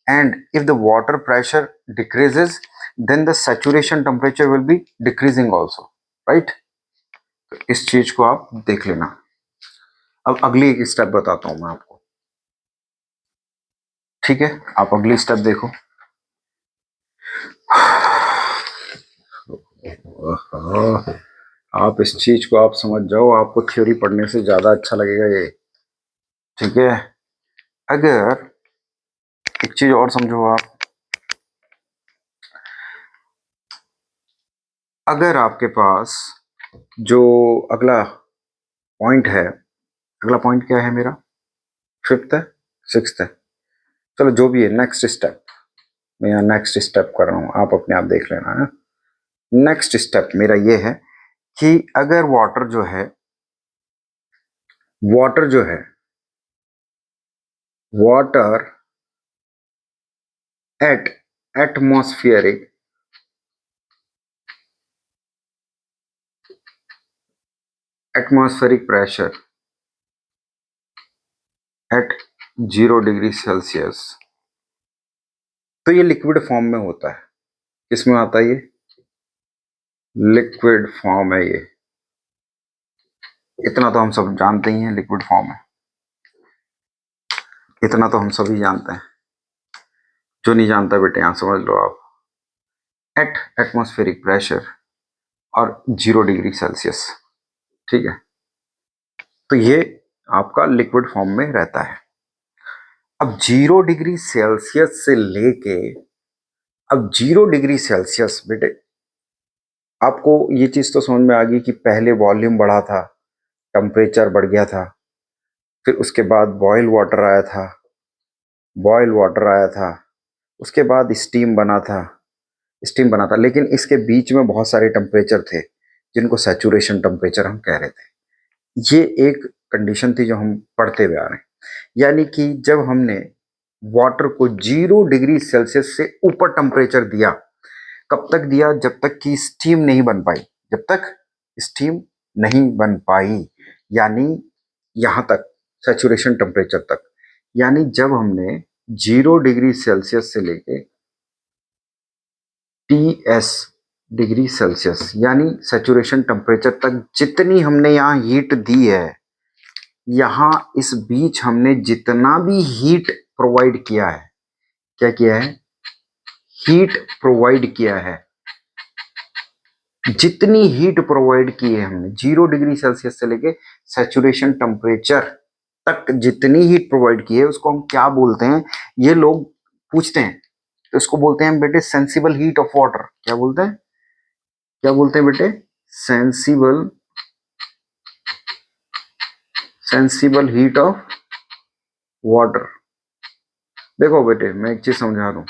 and if the water pressure decreases then the saturation temperature will be decreasing also, right. तो इस चीज को आप देख लेना। अब अगली एक स्टेप बताता हूं मैं आपको, ठीक है, आप अगली स्टेप देखो। आप इस चीज को आप समझ जाओ, आपको थ्योरी पढ़ने से ज्यादा अच्छा लगेगा ये, ठीक है। अगर एक चीज और समझो आप, अगर आपके पास जो अगला पॉइंट है, अगला पॉइंट क्या है मेरा, फिफ्थ है, सिक्स्थ है, चलो जो भी है, नेक्स्ट स्टेप, मैं यहाँ नेक्स्ट स्टेप कर रहा हूँ, आप अपने आप देख लेना है। नेक्स्ट स्टेप मेरा ये है कि अगर वाटर जो है, वाटर जो है, water at atmospheric, atmospheric pressure at 0 degree Celsius, तो ये लिक्विड फॉर्म में होता है। किसमें आता है ये, लिक्विड फॉर्म है ये, इतना तो हम सब जानते ही हैं, लिक्विड फॉर्म है, इतना तो हम सभी जानते हैं। जो नहीं जानता बेटे यहां समझ लो आप, एट एटमॉस्फेरिक प्रेशर और 0 डिग्री सेल्सियस, ठीक है। तो ये आपका लिक्विड फॉर्म में रहता है। अब 0 डिग्री सेल्सियस से लेके अब 0 डिग्री सेल्सियस, बेटे आपको ये चीज तो समझ में आ गई कि पहले वॉल्यूम बढ़ा था, टेम्परेचर बढ़ गया था, फिर उसके बाद बॉयल वाटर आया था, उसके बाद स्टीम बना था, लेकिन इसके बीच में बहुत सारे टेम्परेचर थे जिनको सैचुरेशन टेम्परेचर हम कह रहे थे। ये एक कंडीशन थी जो हम पढ़ते हुए आ रहे हैं, यानी कि जब हमने वाटर को 0 डिग्री सेल्सियस से ऊपर टेम्परेचर दिया, कब तक दिया? जब तक कि स्टीम नहीं बन पाई, जब तक स्टीम नहीं बन पाई, यानी यहां तक, सैचुरेशन टेम्परेचर तक। यानी जब हमने 0 डिग्री सेल्सियस से लेके TS डिग्री सेल्सियस यानी सैचुरेशन टेम्परेचर तक जितनी हमने यहाँ हीट दी है, यहाँ इस बीच हमने जितना भी हीट प्रोवाइड किया है, क्या किया है? हीट प्रोवाइड किया है। जितनी हीट प्रोवाइड की है हमने 0 डिग्री सेल्सियस से लेके सैचुरेशन टेम्परेचर तक, जितनी हीट प्रोवाइड की है उसको हम क्या बोलते हैं? ये लोग पूछते हैं, तो इसको बोलते हैं बेटे सेंसिबल हीट ऑफ वाटर। क्या बोलते हैं? क्या बोलते हैं बेटे? Sensible heat of water. देखो बेटे, मैं एक चीज समझा दूं,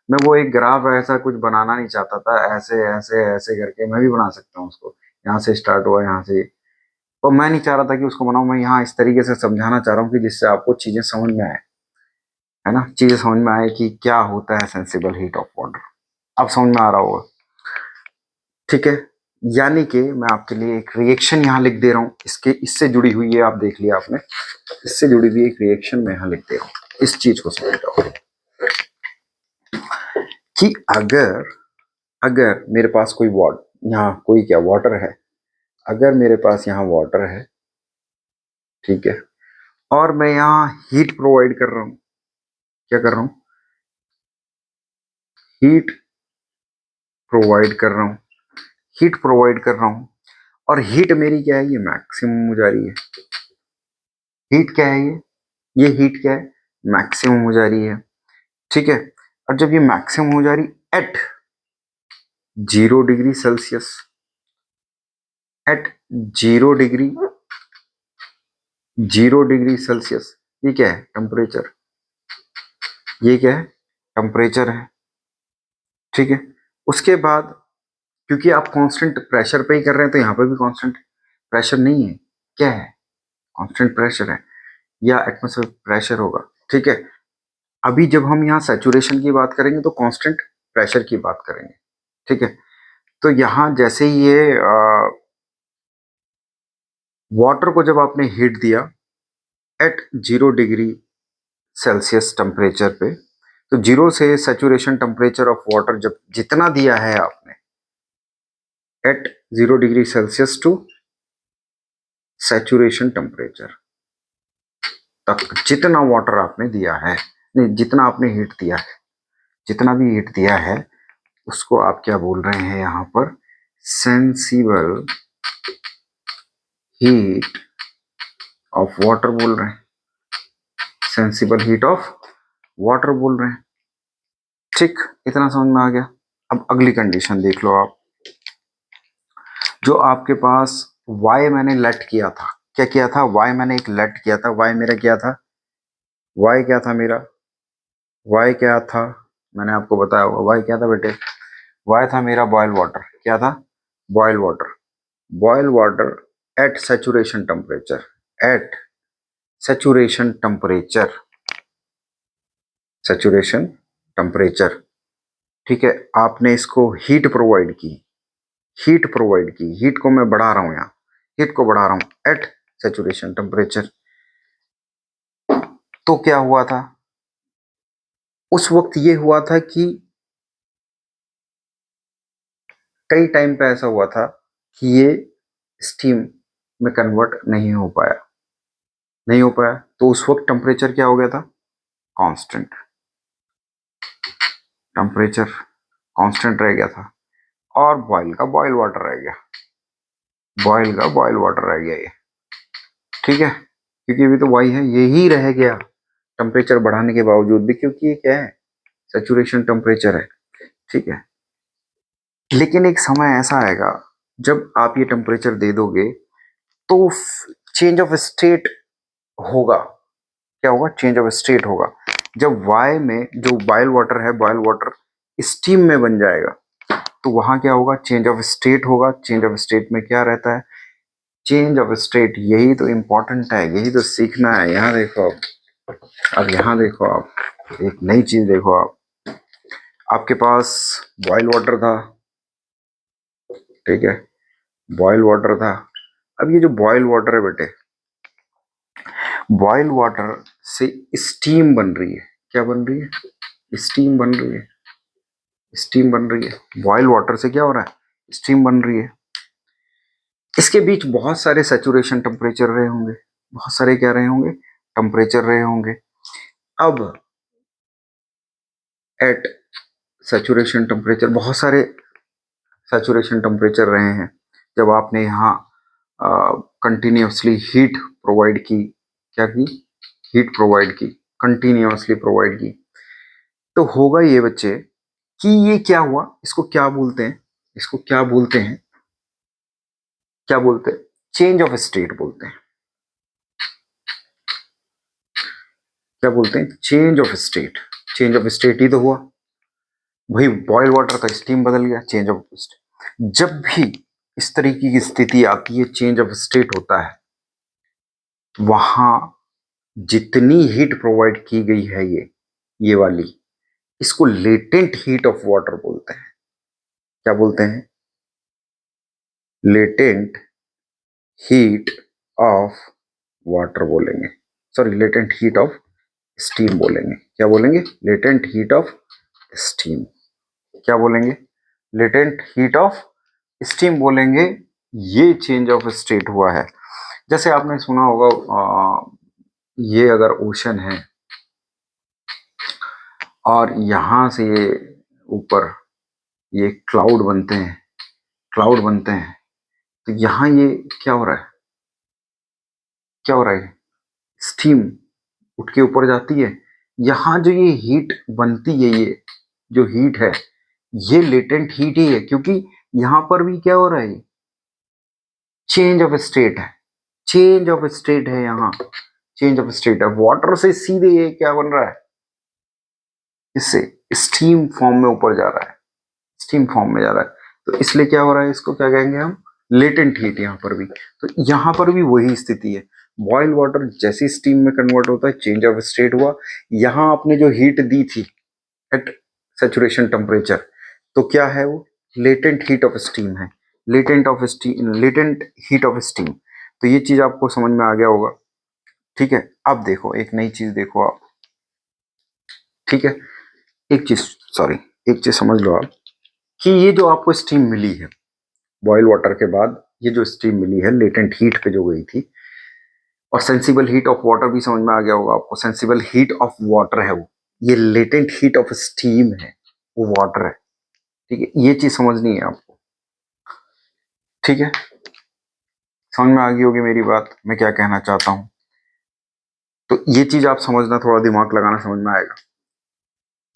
मैं वो एक ग्राफ ऐसा कुछ बनाना नहीं चाहता था, ऐसे ऐसे ऐसे करके मैं भी बना सकता हूँ उसको, यहाँ से स्टार्ट हुआ यहाँ से, और मैं नहीं चाह रहा था कि उसको बनाऊं, मैं यहाँ इस तरीके से समझाना चाह रहा हूँ कि जिससे आपको चीजें समझ में आए, है ना, चीजें समझ में आए कि क्या होता है सेंसिबल हीट ऑफ वाटर। अब समझ में आ रहा होगा, ठीक है? यानी कि मैं आपके लिए एक रिएक्शन यहाँ लिख दे रहा हूँ, इसके इससे जुड़ी हुई है, आप देख लिया आपने, इससे जुड़ी हुई एक रिएक्शन मैं यहाँ लिख दे रहा हूँ, इस चीज को समझ जाओ कि अगर अगर मेरे पास कोई यहाँ कोई क्या वाटर है, अगर मेरे पास यहाँ वाटर है, ठीक है, और मैं यहाँ हीट प्रोवाइड कर रहा हूँ, क्या कर रहा हूँ? हीट प्रोवाइड कर रहा हूँ, हीट प्रोवाइड कर रहा हूँ, और हीट मेरी क्या है? ये मैक्सिमम हो जा रही है। हीट क्या है? ये हीट क्या है? मैक्सिमम हो जा रही है, ठीक है। और जब ये मैक्सिमम हो जा रही at 0 degree Celsius, at 0 degree 0 degree Celsius, ये क्या है? टेम्परेचर। ये क्या है? टेम्परेचर है, ठीक है। उसके बाद क्योंकि आप कांस्टेंट प्रेशर पे ही कर रहे हैं, तो यहाँ पे भी कांस्टेंट प्रेशर नहीं है, क्या है? कांस्टेंट प्रेशर है, या एटमॉस्फेयर प्रेशर होगा, ठीक है। अभी जब हम यहाँ सैचुरेशन की बात करेंगे तो कांस्टेंट प्रेशर की बात करेंगे, ठीक है। तो यहाँ जैसे ही ये वाटर को जब आपने हीट दिया एट 0 डिग्री सेल्सियस टेम्परेचर पे, तो 0 से सैचुरेशन टेम्परेचर ऑफ वाटर जब जितना दिया है आपने at 0 degree Celsius to saturation temperature तक, जितना वाटर आपने दिया है, नहीं जितना आपने हीट दिया है, जितना भी हीट दिया है उसको आप क्या बोल रहे हैं यहाँ पर? सेंसिबल हीट ऑफ वाटर बोल रहे हैं, सेंसिबल हीट ऑफ वाटर बोल रहे हैं, ठीक। इतना समझ में आ गया। अब अगली कंडीशन देख लो आप, जो आपके पास y मैंने लेट किया था, क्या किया था? y मैंने एक लेट किया था, y मेरा क्या था? y क्या था मेरा? y क्या था? मैंने आपको बताया होगा y क्या था बेटे? y था मेरा बॉयल वाटर। क्या था? Boil water. Boil water at saturation temperature, at saturation temperature, saturation temperature, ठीक है। आपने इसको हीट प्रोवाइड की, हीट प्रोवाइड की, हीट को मैं बढ़ा रहा हूं, यहाँ हीट को बढ़ा रहा हूं एट सैचुरेशन टेम्परेचर। तो क्या हुआ था उस वक्त? ये हुआ था कि कई टाइम पे ऐसा हुआ था कि ये स्टीम में कन्वर्ट नहीं हो पाया, तो उस वक्त टेम्परेचर क्या हो गया था? कांस्टेंट, टेम्परेचर कांस्टेंट रह गया था, और बॉयल का बॉयल वाटर रह गया, बॉयल का बॉयल वाटर रह गया ये, ठीक है। क्योंकि अभी तो वाई है, यही रह गया टेम्परेचर बढ़ाने के बावजूद भी, क्योंकि ये क्या है, सैचुरेशन टेम्परेचर है। ठीक है, लेकिन एक समय ऐसा आएगा जब आप ये टेम्परेचर दे दोगे तो चेंज ऑफ स्टेट होगा। क्या होगा? चेंज ऑफ स्टेट होगा। जब वाई में जो बॉयल वाटर है, बॉयल वाटर स्टीम में बन जाएगा, तो वहां क्या होगा? चेंज ऑफ स्टेट होगा। चेंज ऑफ स्टेट में क्या रहता है? चेंज ऑफ स्टेट, यही तो इंपॉर्टेंट है, यही तो सीखना है। यहाँ देखो अब यहाँ देखो आप एक नई चीज देखो। आप आपके पास बॉयल वाटर था, ठीक है, बॉयल वाटर था। अब ये जो बॉयल वाटर है बेटे, बॉयल वाटर से स्टीम बन रही है। क्या बन रही है? स्टीम बन रही है। स्टीम बन रही है। बॉयल वाटर से क्या हो रहा है? स्टीम बन रही है। इसके बीच बहुत सारे सैचुरेशन टेम्परेचर रहे होंगे, बहुत सारे क्या रहे होंगे? टेम्परेचर रहे होंगे। अब एट सैचुरेशन टेम्परेचर, बहुत सारे सैचुरेशन टेम्परेचर रहे हैं जब आपने यहाँ कंटिन्यूसली हीट प्रोवाइड की। क्या की? हीट प्रोवाइड की, कंटिन्यूसली प्रोवाइड की। तो होगा ये बच्चे कि ये क्या हुआ, इसको क्या बोलते हैं? इसको क्या बोलते हैं? क्या बोलते हैं? चेंज ऑफ स्टेट बोलते हैं। क्या बोलते हैं? Change of state. Change of state ही तो हुआ भाई, बॉयल वाटर का स्टीम बदल गया, चेंज ऑफ स्टेट। जब भी इस तरीके की स्थिति आती है, चेंज ऑफ स्टेट होता है, वहां जितनी हीट प्रोवाइड की गई है, ये वाली, इसको लेटेंट हीट ऑफ वाटर बोलते हैं। क्या बोलते हैं? लेटेंट हीट ऑफ वाटर बोलेंगे, sorry latent heat of steam बोलेंगे। क्या बोलेंगे? Latent heat of steam. क्या बोलेंगे? लेटेंट हीट ऑफ स्टीम बोलेंगे। ये चेंज ऑफ स्टेट हुआ है। जैसे आपने सुना होगा, ये अगर ओशन है और यहां से ये ऊपर ये क्लाउड बनते हैं, क्लाउड बनते हैं, तो यहाँ ये क्या हो रहा है? क्या हो रहा है? स्टीम उठ के ऊपर जाती है। यहाँ जो ये हीट बनती है, ये जो हीट है, ये लेटेंट हीट ही है, क्योंकि यहां पर भी क्या हो रहा है? चेंज ऑफ स्टेट है। चेंज ऑफ स्टेट है यहाँ, चेंज ऑफ स्टेट है। वाटर से सीधे ये क्या बन रहा है? इससे स्टीम फॉर्म में ऊपर जा रहा है, स्टीम फॉर्म में जा रहा है। तो इसलिए क्या हो रहा है? इसको क्या कहेंगे हम? Latent heat. यहाँ पर भी, तो यहाँ पर भी वही स्थिति है। बॉयल वाटर जैसी स्टीम में कन्वर्ट होता है, चेंज ऑफ स्टेट हुआ। यहाँ आपने जो हीट दी थी एट सैचुरेशन टेम्परेचर, तो क्या है वो? लेटेंट हीट ऑफ स्टीम है। Latent of steam, latent heat of steam. तो ये चीज आपको समझ में आ गया होगा। ठीक है, अब देखो एक नई चीज देखो आप। ठीक है, एक चीज, सॉरी, एक चीज समझ लो आप कि ये जो आपको स्टीम मिली है बॉयल वाटर के बाद, ये जो स्टीम मिली है लेटेंट हीट पे जो गई थी, और सेंसिबल हीट ऑफ वाटर भी समझ में आ गया होगा आपको। सेंसिबल हीट ऑफ वाटर है वो, ये लेटेंट हीट ऑफ स्टीम है, वो वाटर है। ठीक है, ये चीज समझनी है आपको। ठीक है, समझ में आ गई होगी मेरी बात, मैं क्या कहना चाहता हूं। तो ये चीज आप समझना, थोड़ा दिमाग लगाना, समझ में आएगा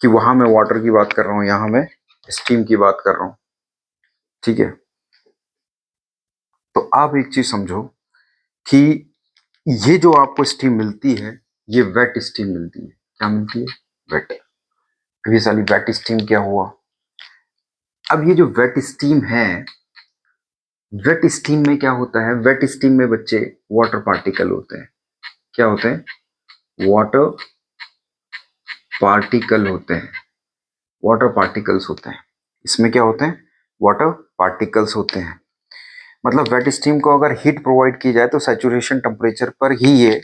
कि वहां मैं वाटर की बात कर रहा हूं, यहां मैं स्टीम की बात कर रहा हूं। ठीक है, तो आप एक चीज समझो कि ये जो आपको स्टीम मिलती है, ये वेट स्टीम मिलती है। क्या मिलती है? वेट। अब ये साली वेट स्टीम क्या हुआ? अब ये जो वेट स्टीम है, वेट स्टीम में क्या होता है? वेट स्टीम में बच्चे वाटर पार्टिकल होते हैं। क्या होते हैं? वाटर पार्टिकल होते हैं। वाटर पार्टिकल्स होते हैं। इसमें क्या होते हैं? वाटर पार्टिकल्स होते हैं। मतलब वेट स्टीम को अगर हीट प्रोवाइड की जाए तो सैचुरेशन टेम्परेचर पर ही ये,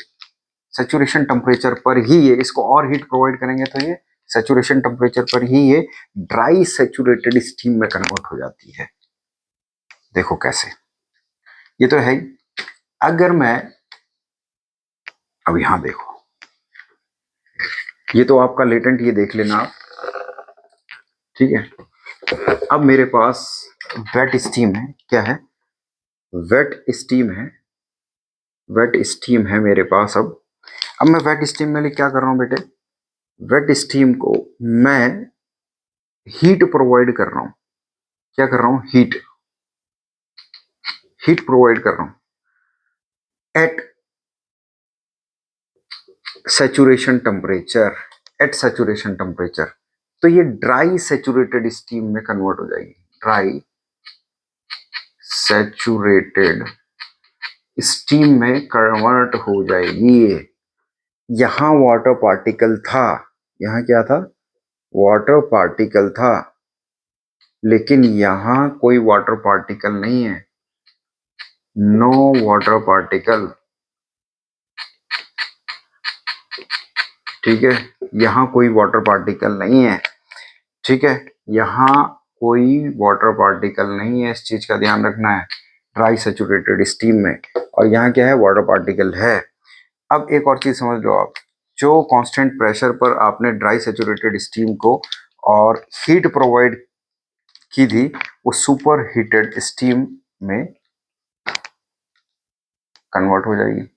सैचुरेशन टेम्परेचर पर ही ये, इसको और हीट प्रोवाइड करेंगे तो ये सैचुरेशन टेम्परेचर पर ही ये ड्राई सैचुरेटेड स्टीम में कन्वर्ट हो जाती है। देखो कैसे, ये तो है ही। अगर मैं, अब यहां देखो, ये तो आपका लेटेंट, ये देख लेना आप। ठीक है, अब मेरे पास वेट स्टीम है। क्या है? वेट स्टीम है। वेट स्टीम है मेरे पास। अब मैं वेट स्टीम में लिए क्या कर रहा हूँ बेटे, वेट स्टीम को मैं हीट प्रोवाइड कर रहा हूँ। क्या कर रहा हूँ, हीट, हीट प्रोवाइड कर रहा हूँ at saturation temperature, at saturation temperature. तो ये ड्राई सैचुरेटेड स्टीम में कन्वर्ट हो जाएगी, ड्राई सैचुरेटेड स्टीम में कन्वर्ट हो जाएगी। यहां वाटर पार्टिकल था, यहां क्या था, वाटर पार्टिकल था, लेकिन यहां कोई वाटर पार्टिकल नहीं है, नो वाटर पार्टिकल। ठीक है, यहां कोई वाटर पार्टिकल नहीं है। ठीक है, यहां कोई वाटर पार्टिकल नहीं है, इस चीज का ध्यान रखना है ड्राई सैचुरेटेड स्टीम में। और यहाँ क्या है, वाटर पार्टिकल है। अब एक और चीज समझ लो आप, जो कांस्टेंट प्रेशर पर आपने ड्राई सैचुरेटेड स्टीम को और हीट प्रोवाइड की थी, वो सुपर हीटेड स्टीम में कन्वर्ट हो जाएगी।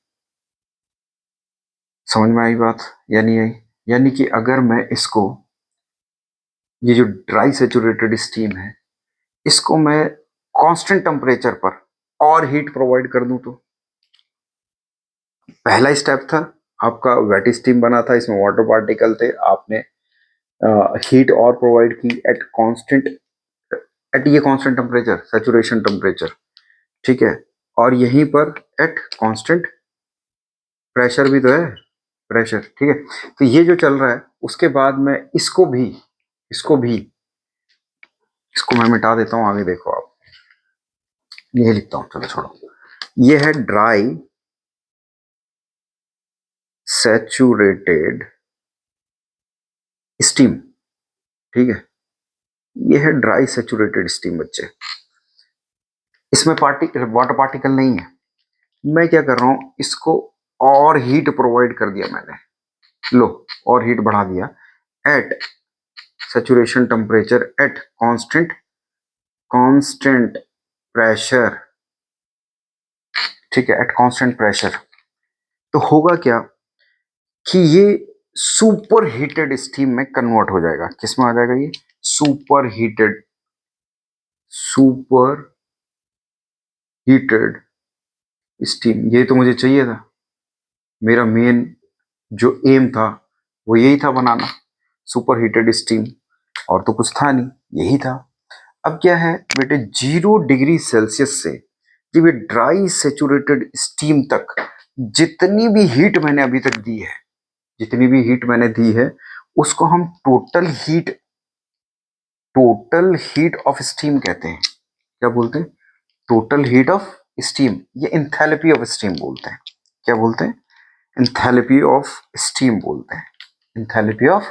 समझ में आई बात या नहीं आई? यानी कि अगर मैं इसको, ये जो ड्राई सैचुरेटेड स्टीम है, इसको मैं कांस्टेंट टेम्परेचर पर और हीट प्रोवाइड कर दूं, तो पहला स्टेप था आपका, वेट स्टीम बना था, इसमें वाटर पार्टिकल थे, आपने हीट और प्रोवाइड की एट कांस्टेंट, एट ये कांस्टेंट टेम्परेचर, सैचुरेशन टेम्परेचर। ठीक है, और यहीं पर एट कांस्टेंट प्रेशर भी तो है, प्रेशर। ठीक है, तो ये जो चल रहा है, उसके बाद मैं इसको भी इसको मैं मिटा देता हूं, आगे देखो आप, ये लिखता हूं, चलो छोड़ो। ये है ड्राई सैचुरेटेड स्टीम। ठीक है, ये है ड्राई सैचुरेटेड स्टीम बच्चे, इसमें वाटर पार्टिकल नहीं है। मैं क्या कर रहा हूं, इसको और हीट प्रोवाइड कर दिया मैंने, लो, और हीट बढ़ा दिया at saturation temperature at constant, constant pressure. ठीक है, एट कांस्टेंट प्रेशर। तो होगा क्या कि ये सुपर हीटेड स्टीम में कन्वर्ट हो जाएगा। किस में आ जाएगा, ये super heated, super heated steam. ये तो मुझे चाहिए था, मेरा मेन जो एम था वो यही था, बनाना सुपर हीटेड स्टीम, और तो कुछ था नहीं, यही था। अब क्या है बेटे, 0 डिग्री सेल्सियस से जब ये ड्राई सेचुरेटेड स्टीम तक जितनी भी हीट मैंने अभी तक दी है, जितनी भी हीट मैंने दी है, उसको हम टोटल हीट ऑफ स्टीम कहते हैं। क्या बोलते हैं, टोटल हीट ऑफ स्टीम, ये इंथैल्पी ऑफ स्टीम बोलते हैं। क्या बोलते हैं, इंथैल्पी ऑफ स्टीम बोलते हैं, इंथैल्पी ऑफ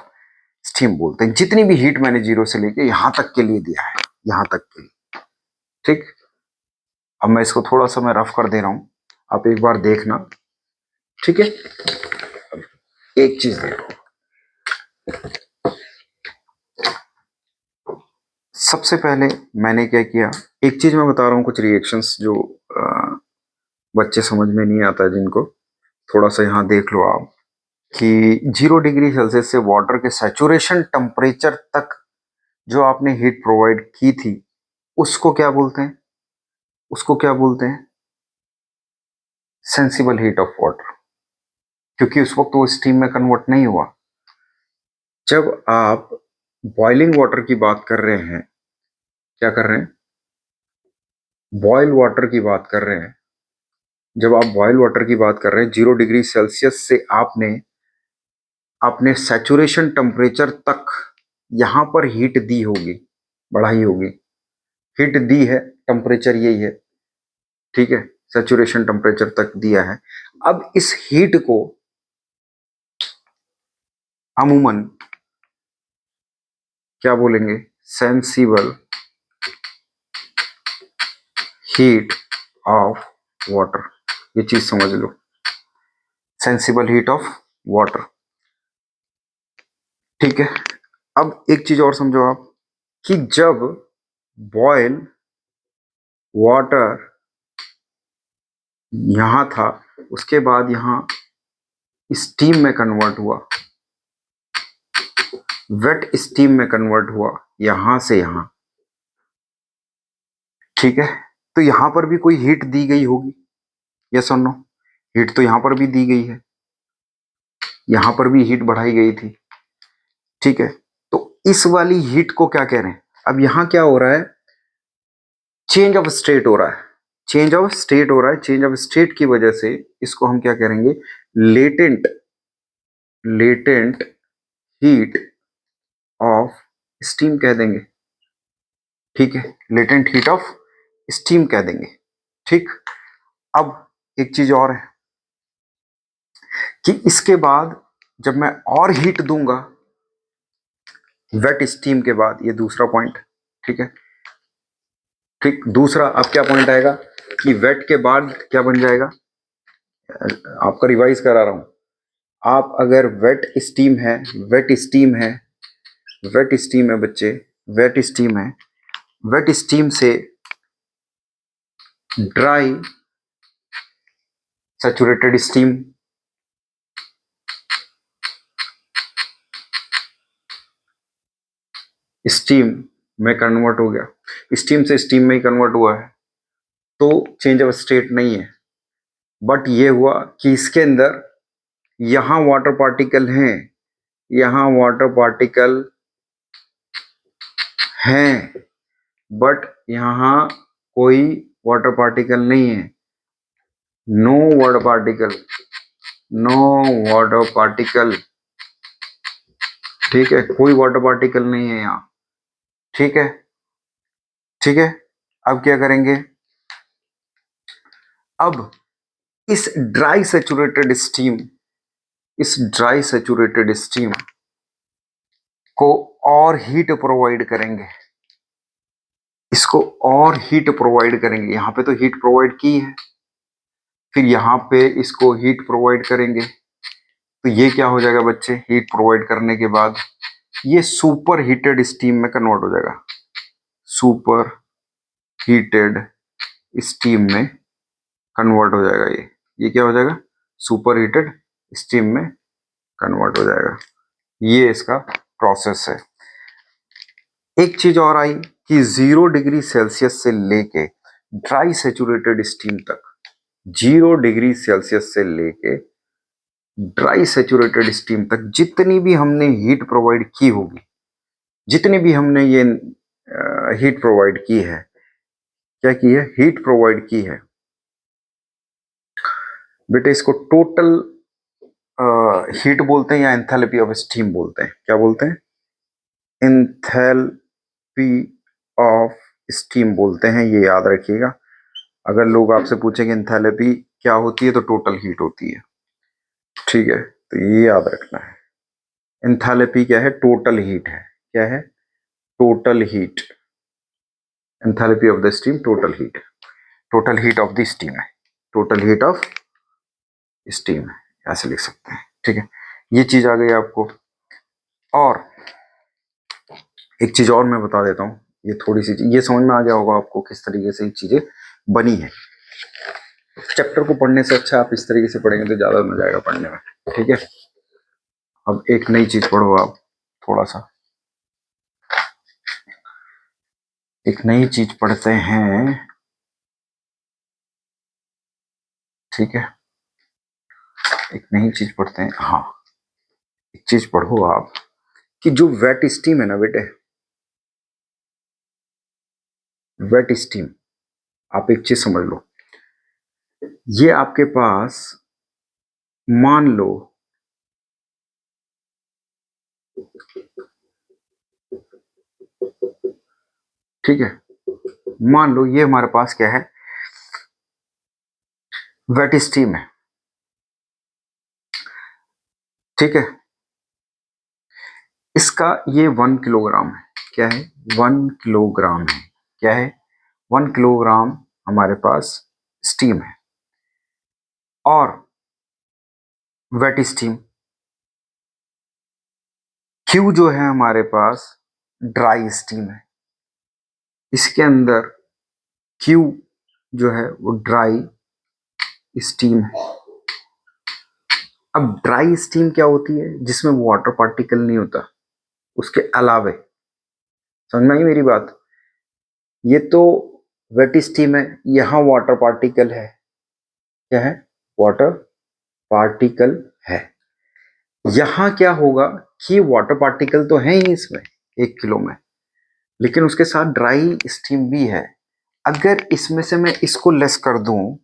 स्टीम बोलते हैं। जितनी भी हीट मैंने 0 से लेके यहां तक के लिए दिया है, यहां तक के लिए। ठीक, अब मैं इसको थोड़ा सा मैं रफ कर दे रहा हूं, आप एक बार देखना। ठीक है, एक चीज देखो, सबसे पहले मैंने क्या किया, एक चीज मैं बता रहा हूं, कुछ रिएक्शंस जो बच्चे समझ में नहीं आता जिनको, थोड़ा सा यहां देख लो आप, कि 0 डिग्री सेल्सियस से वाटर के सैचुरेशन टेम्परेचर तक जो आपने हीट प्रोवाइड की थी, उसको क्या बोलते हैं, उसको क्या बोलते हैं, सेंसिबल हीट ऑफ वाटर, क्योंकि उस वक्त वो स्टीम में कन्वर्ट नहीं हुआ। जब आप बॉइलिंग वाटर की बात कर रहे हैं, क्या कर रहे हैं, बॉयल वाटर की बात कर रहे हैं, जब आप बॉयल वाटर की बात कर रहे हैं, 0 डिग्री सेल्सियस से आपने अपने सैचुरेशन टेम्परेचर तक यहां पर हीट दी होगी, बढ़ाई होगी, हीट दी है, टेम्परेचर यही है। ठीक है, सैचुरेशन टेम्परेचर तक दिया है। अब इस हीट को अमूमन क्या बोलेंगे, सेंसिबल हीट ऑफ वाटर, ये चीज समझ लो, सेंसिबल हीट ऑफ वाटर। ठीक है, अब एक चीज और समझो आप, कि जब बॉयल वाटर यहां था, उसके बाद यहां स्टीम में कन्वर्ट हुआ, वेट स्टीम में कन्वर्ट हुआ, यहां से यहां। ठीक है, तो यहां पर भी कोई हीट दी गई होगी, यस और नो? हीट तो यहां पर भी दी गई है, यहां पर भी हीट बढ़ाई गई थी। ठीक है, तो इस वाली हीट को क्या कह रहे हैं? अब यहां क्या हो रहा है? चेंज ऑफ स्टेट हो रहा है, चेंज ऑफ स्टेट हो रहा है। चेंज ऑफ स्टेट की वजह से इसको हम क्या करेंगे? Latent, latent heat of steam कह देंगे। ठीक है, लेटेंट हीट ऑफ स्टीम कह देंगे। ठीक, अब एक चीज और है कि इसके बाद जब मैं और हीट दूंगा वेट स्टीम के बाद, ये दूसरा पॉइंट। ठीक है, ठीक, दूसरा अब क्या पॉइंट आएगा कि वेट के बाद क्या बन जाएगा? आपका रिवाइज करा रहा हूं। आप अगर वेट स्टीम है, वेट स्टीम है, वेट स्टीम है बच्चे, वेट स्टीम है, वेट स्टीम से ड्राई सैचुरेटेड स्टीम, स्टीम में कन्वर्ट हो गया, स्टीम से स्टीम में ही कन्वर्ट हुआ है, तो चेंज ऑफ स्टेट नहीं है। बट ये हुआ कि इसके अंदर यहां वाटर पार्टिकल हैं, यहां वाटर पार्टिकल हैं, बट यहां कोई वाटर पार्टिकल नहीं है। No water particle, no water particle. ठीक है, कोई वाटर पार्टिकल नहीं है यहां। ठीक है, ठीक है, अब क्या करेंगे? अब इस ड्राई सैचुरेटेड स्टीम, इस ड्राई सैचुरेटेड स्टीम को और हीट प्रोवाइड करेंगे, इसको और हीट प्रोवाइड करेंगे। यहां पे तो हीट प्रोवाइड की है, फिर यहां पे इसको हीट प्रोवाइड करेंगे, तो ये क्या हो जाएगा बच्चे? हीट प्रोवाइड करने के बाद ये सुपर हीटेड स्टीम में कन्वर्ट हो जाएगा, सुपर हीटेड स्टीम में कन्वर्ट हो जाएगा। ये क्या हो जाएगा? सुपर हीटेड स्टीम में कन्वर्ट हो जाएगा। ये इसका प्रोसेस है। एक चीज और आई कि 0 डिग्री सेल्सियस से लेके ड्राई सेचुरेटेड स्टीम तक, 0 डिग्री सेल्सियस से लेके ड्राई सेचुरेटेड स्टीम तक जितनी भी हमने हीट प्रोवाइड की होगी, जितनी भी हमने ये हीट प्रोवाइड की है, क्या की है? हीट प्रोवाइड की है बेटे, इसको टोटल हीट बोलते हैं या एंथैल्पी ऑफ स्टीम बोलते हैं? क्या बोलते हैं? एंथैल्पी ऑफ स्टीम बोलते हैं, ये याद रखिएगा। अगर लोग आपसे पूछेंगे एंथैल्पी क्या होती है, तो टोटल हीट होती है। ठीक है, तो ये याद रखना है। एंथैल्पी क्या है? टोटल हीट है। क्या है? Total heat. Enthalpy of the steam total heat, total heat of the steam है, टोटल हीट ऑफ स्टीम है, ऐसे लिख सकते हैं। ठीक है, ये चीज आ गई आपको। और एक चीज और मैं बता देता हूँ, ये थोड़ी सी ये समझ में आ गया होगा आपको किस तरीके से चीजें बनी है। चैप्टर को पढ़ने से अच्छा आप इस तरीके से पढ़ेंगे तो ज्यादा मजा आएगा पढ़ने में। ठीक है, अब एक नई चीज पढ़ो आप, थोड़ा सा एक नई चीज पढ़ते हैं। ठीक है, एक नई चीज पढ़ते हैं। हाँ, एक चीज पढ़ो आप कि जो वेट स्टीम है ना बेटे, वेट स्टीम, आप एक चीज समझ लो, ये आपके पास मान लो ठीक है, मान लो ये हमारे पास क्या है? वेट स्टीम है। ठीक है, इसका ये 1 किलोग्राम है। क्या है? 1 किलोग्राम है। क्या है? 1 किलोग्राम हमारे पास स्टीम है। और वेट स्टीम क्यू जो है हमारे पास ड्राई स्टीम है। इसके अंदर क्यू जो है वो ड्राई स्टीम है। अब ड्राई स्टीम क्या होती है? जिसमें वाटर पार्टिकल नहीं होता उसके अलावे। समझ में आई मेरी बात? ये तो वेट स्टीम है, यहां वाटर पार्टिकल है। क्या है? वाटर पार्टिकल है। यहां क्या होगा कि वाटर पार्टिकल तो है ही इसमें 1 किलो में, लेकिन उसके साथ ड्राई स्टीम भी है। अगर इसमें से मैं इसको लेस कर दूं,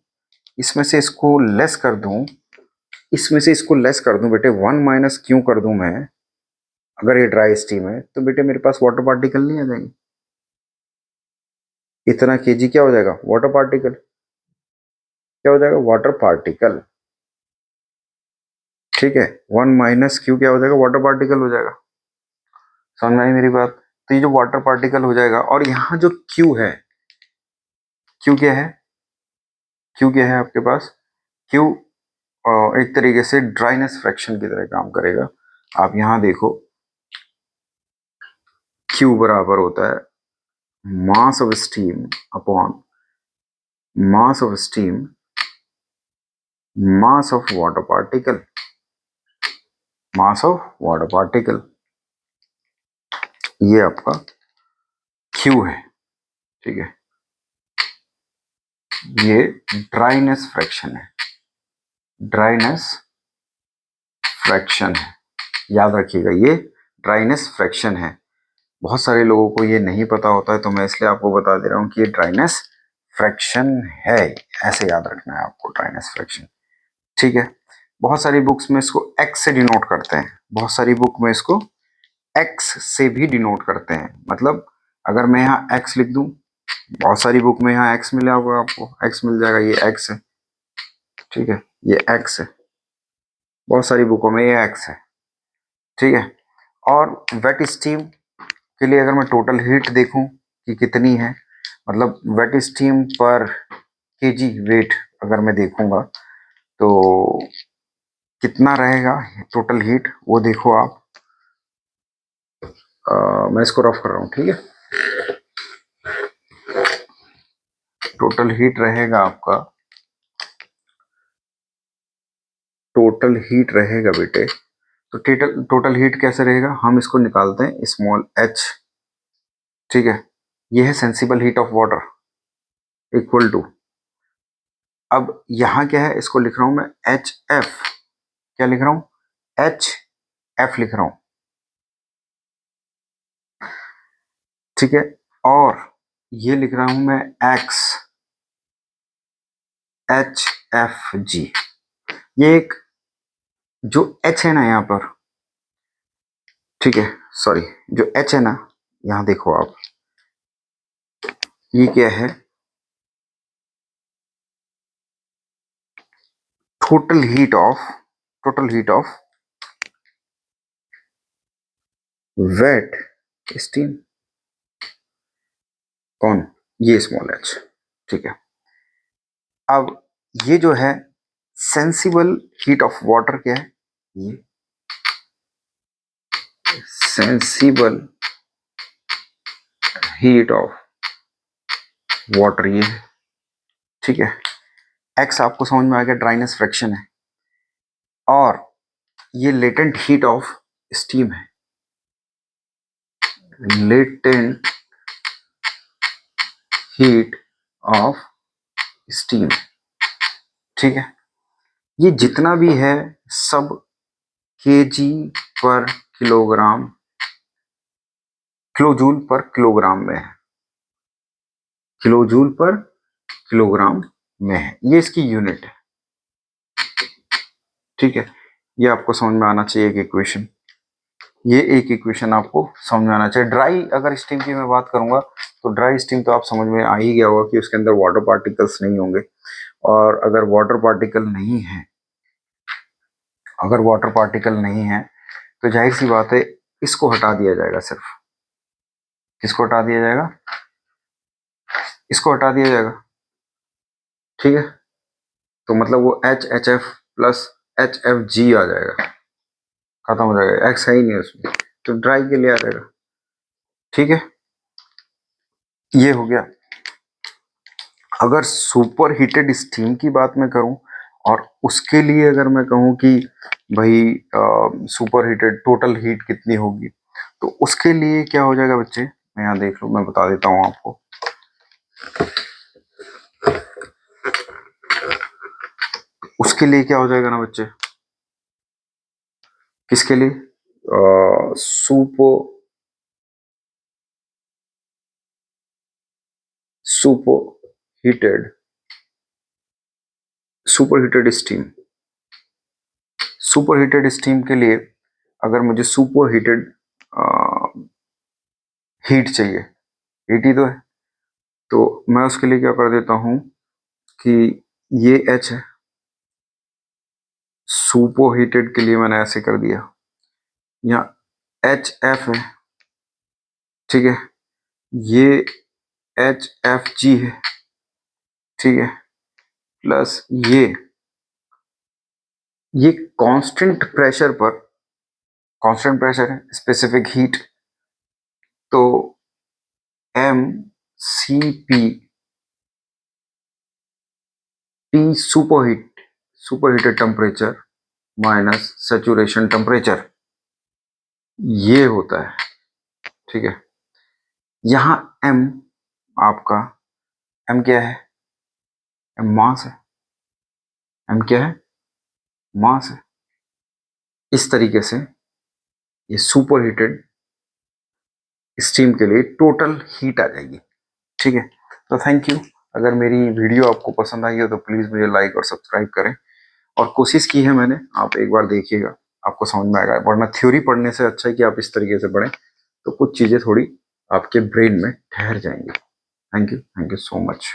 इसमें से इसको लेस कर दूं, इसमें से इसको लेस कर दूं बेटे, 1 - Q कर दूं मैं, अगर ये ड्राई स्टीम है तो बेटे मेरे पास वाटर पार्टिकल नहीं आ जाएंगे। इतना केजी क्या हो जाएगा? Water particle. क्या हो जाएगा? Water particle. ठीक है, 1 - Q क्या हो जाएगा? वाटर पार्टिकल हो जाएगा। समझ में आई मेरी बात? तो ये जो वाटर पार्टिकल हो जाएगा, और यहाँ जो Q है, Q क्या है? Q क्या है आपके पास? Q एक तरीके से ड्राइनेस फ्रैक्शन की तरह काम करेगा। आप यहां देखो, Q बराबर होता है mass of steam upon mass of steam mass of water particle. Mass of water particle, ये आपका Q है। ठीक है, ये ड्राइनेस फ्रैक्शन है। ड्राइनेस फ्रैक्शन है, याद रखिएगा, ये ड्राइनेस फ्रैक्शन है। बहुत सारे लोगों को ये नहीं पता होता है, तो मैं इसलिए आपको बता दे रहा हूं कि ये ड्राइनेस फ्रैक्शन है। ऐसे याद रखना है आपको, ड्राइनेस फ्रैक्शन। ठीक है, बहुत सारी बुक्स में इसको एक्स से डिनोट करते हैं, बहुत सारी बुक में इसको एक्स से भी डिनोट करते हैं। मतलब अगर मैं यहाँ एक्स लिख दूं, बहुत सारी बुक में यहाँ एक्स मिला होगा, आपको एक्स मिल जाएगा, ये एक्स है। ठीक है, ये एक्स है, बहुत सारी बुकों में ये एक्स है। ठीक है, और वेट स्टीम के लिए अगर मैं टोटल हीट देखूं कि कितनी है, मतलब वेट स्टीम पर केजी वेट अगर मैं देखूंगा तो कितना रहेगा टोटल हीट, वो देखो आप। मैं इसको रफ कर रहा हूँ। ठीक है, टोटल हीट रहेगा आपका, टोटल हीट रहेगा बेटे, तो टोटल हीट कैसे रहेगा? हम इसको निकालते हैं स्मॉल h। ठीक है, ये है sensible heat of water equal to, अब यहां क्या है, इसको लिख रहा हूं मैं HF। क्या लिख रहा हूं? HF लिख रहा हूं। ठीक है, और ये लिख रहा हूं मैं X HFG। ये एक जो H है ना यहाँ पर, ठीक है, सॉरी, जो H है ना, यहाँ देखो आप, ये क्या है? Total heat of, total heat of wet steam. कौन? ये स्मॉल h। ठीक है, अब ये जो है सेंसिबल हीट ऑफ वाटर क्या है? ये सेंसिबल हीट ऑफ वाटर ये है। ठीक है, एक्स आपको समझ में आ गया, ड्राइनेस फ्रैक्शन है, और ये लेटेंट हीट ऑफ स्टीम है, लेटेंट हीट ऑफ स्टीम। ठीक है, ये जितना भी है सब केजी पर किलोग्राम, किलोजूल पर किलोग्राम में है, किलोजूल पर किलोग्राम में है, ये इसकी यूनिट है। ठीक है, ये आपको समझ में आना चाहिए एक इक्वेशन, ये एक इक्वेशन आपको समझ में आना चाहिए। ड्राई अगर स्टीम की मैं बात करूंगा तो ड्राई स्टीम तो आप समझ में आ ही गया होगा कि उसके अंदर वाटर पार्टिकल्स नहीं होंगे, और अगर वाटर पार्टिकल नहीं है, अगर वाटर पार्टिकल नहीं है तो जाहिर सी बात है इसको हटा दिया जाएगा सिर्फ। किसको हटा दिया जाएगा? इसको हटा दिया जाएगा। ठीक है, तो मतलब वो HHF प्लस HFG आ जाएगा, खत्म हो जाएगा, एक्स है ही नहीं उसमें, तो ड्राई के लिए आ जाएगा। ठीक है, ये हो गया। अगर सुपर हीटेड स्टीम की बात मैं करूं, और उसके लिए अगर मैं कहूँ कि भाई सुपर हीटेड टोटल हीट कितनी होगी, तो उसके लिए क्या हो जाएगा बच्चे, मैं यहाँ देख लो, मैं बता देता हूँ आपको। उसके लिए क्या हो जाएगा ना बच्चे, किसके लिए, super heated super heated steam, super heated steam के लिए अगर मुझे सुपर हीटेड हीट चाहिए, हीट ही तो है, तो मैं उसके लिए क्या कर देता हूं कि ये H है, सुपर हीटेड के लिए मैंने ऐसे कर दिया, यहाँ HF है, ठीक है, ये HFG है, ठीक है, प्लस ये कांस्टेंट प्रेशर पर, कांस्टेंट प्रेशर है, स्पेसिफिक हीट, तो MCP T super heated temperature minus saturation temperature, ये होता है, ठीक है। यहाँ M आपका, M क्या है, M मास है, M क्या है, मास है। इस तरीके से ये सुपर हीटेड स्टीम के लिए टोटल हीट आ जाएगी, ठीक है। तो थैंक यू, अगर मेरी वीडियो आपको पसंद आई हो तो प्लीज़ मुझे लाइक और सब्सक्राइब करें, और कोशिश की है मैंने, आप एक बार देखिएगा, आपको समझ में आएगा, वरना थ्योरी पढ़ने से अच्छा है कि आप इस तरीके से पढ़ें, तो कुछ चीज़ें थोड़ी आपके ब्रेन में ठहर जाएंगी। Thank you so much.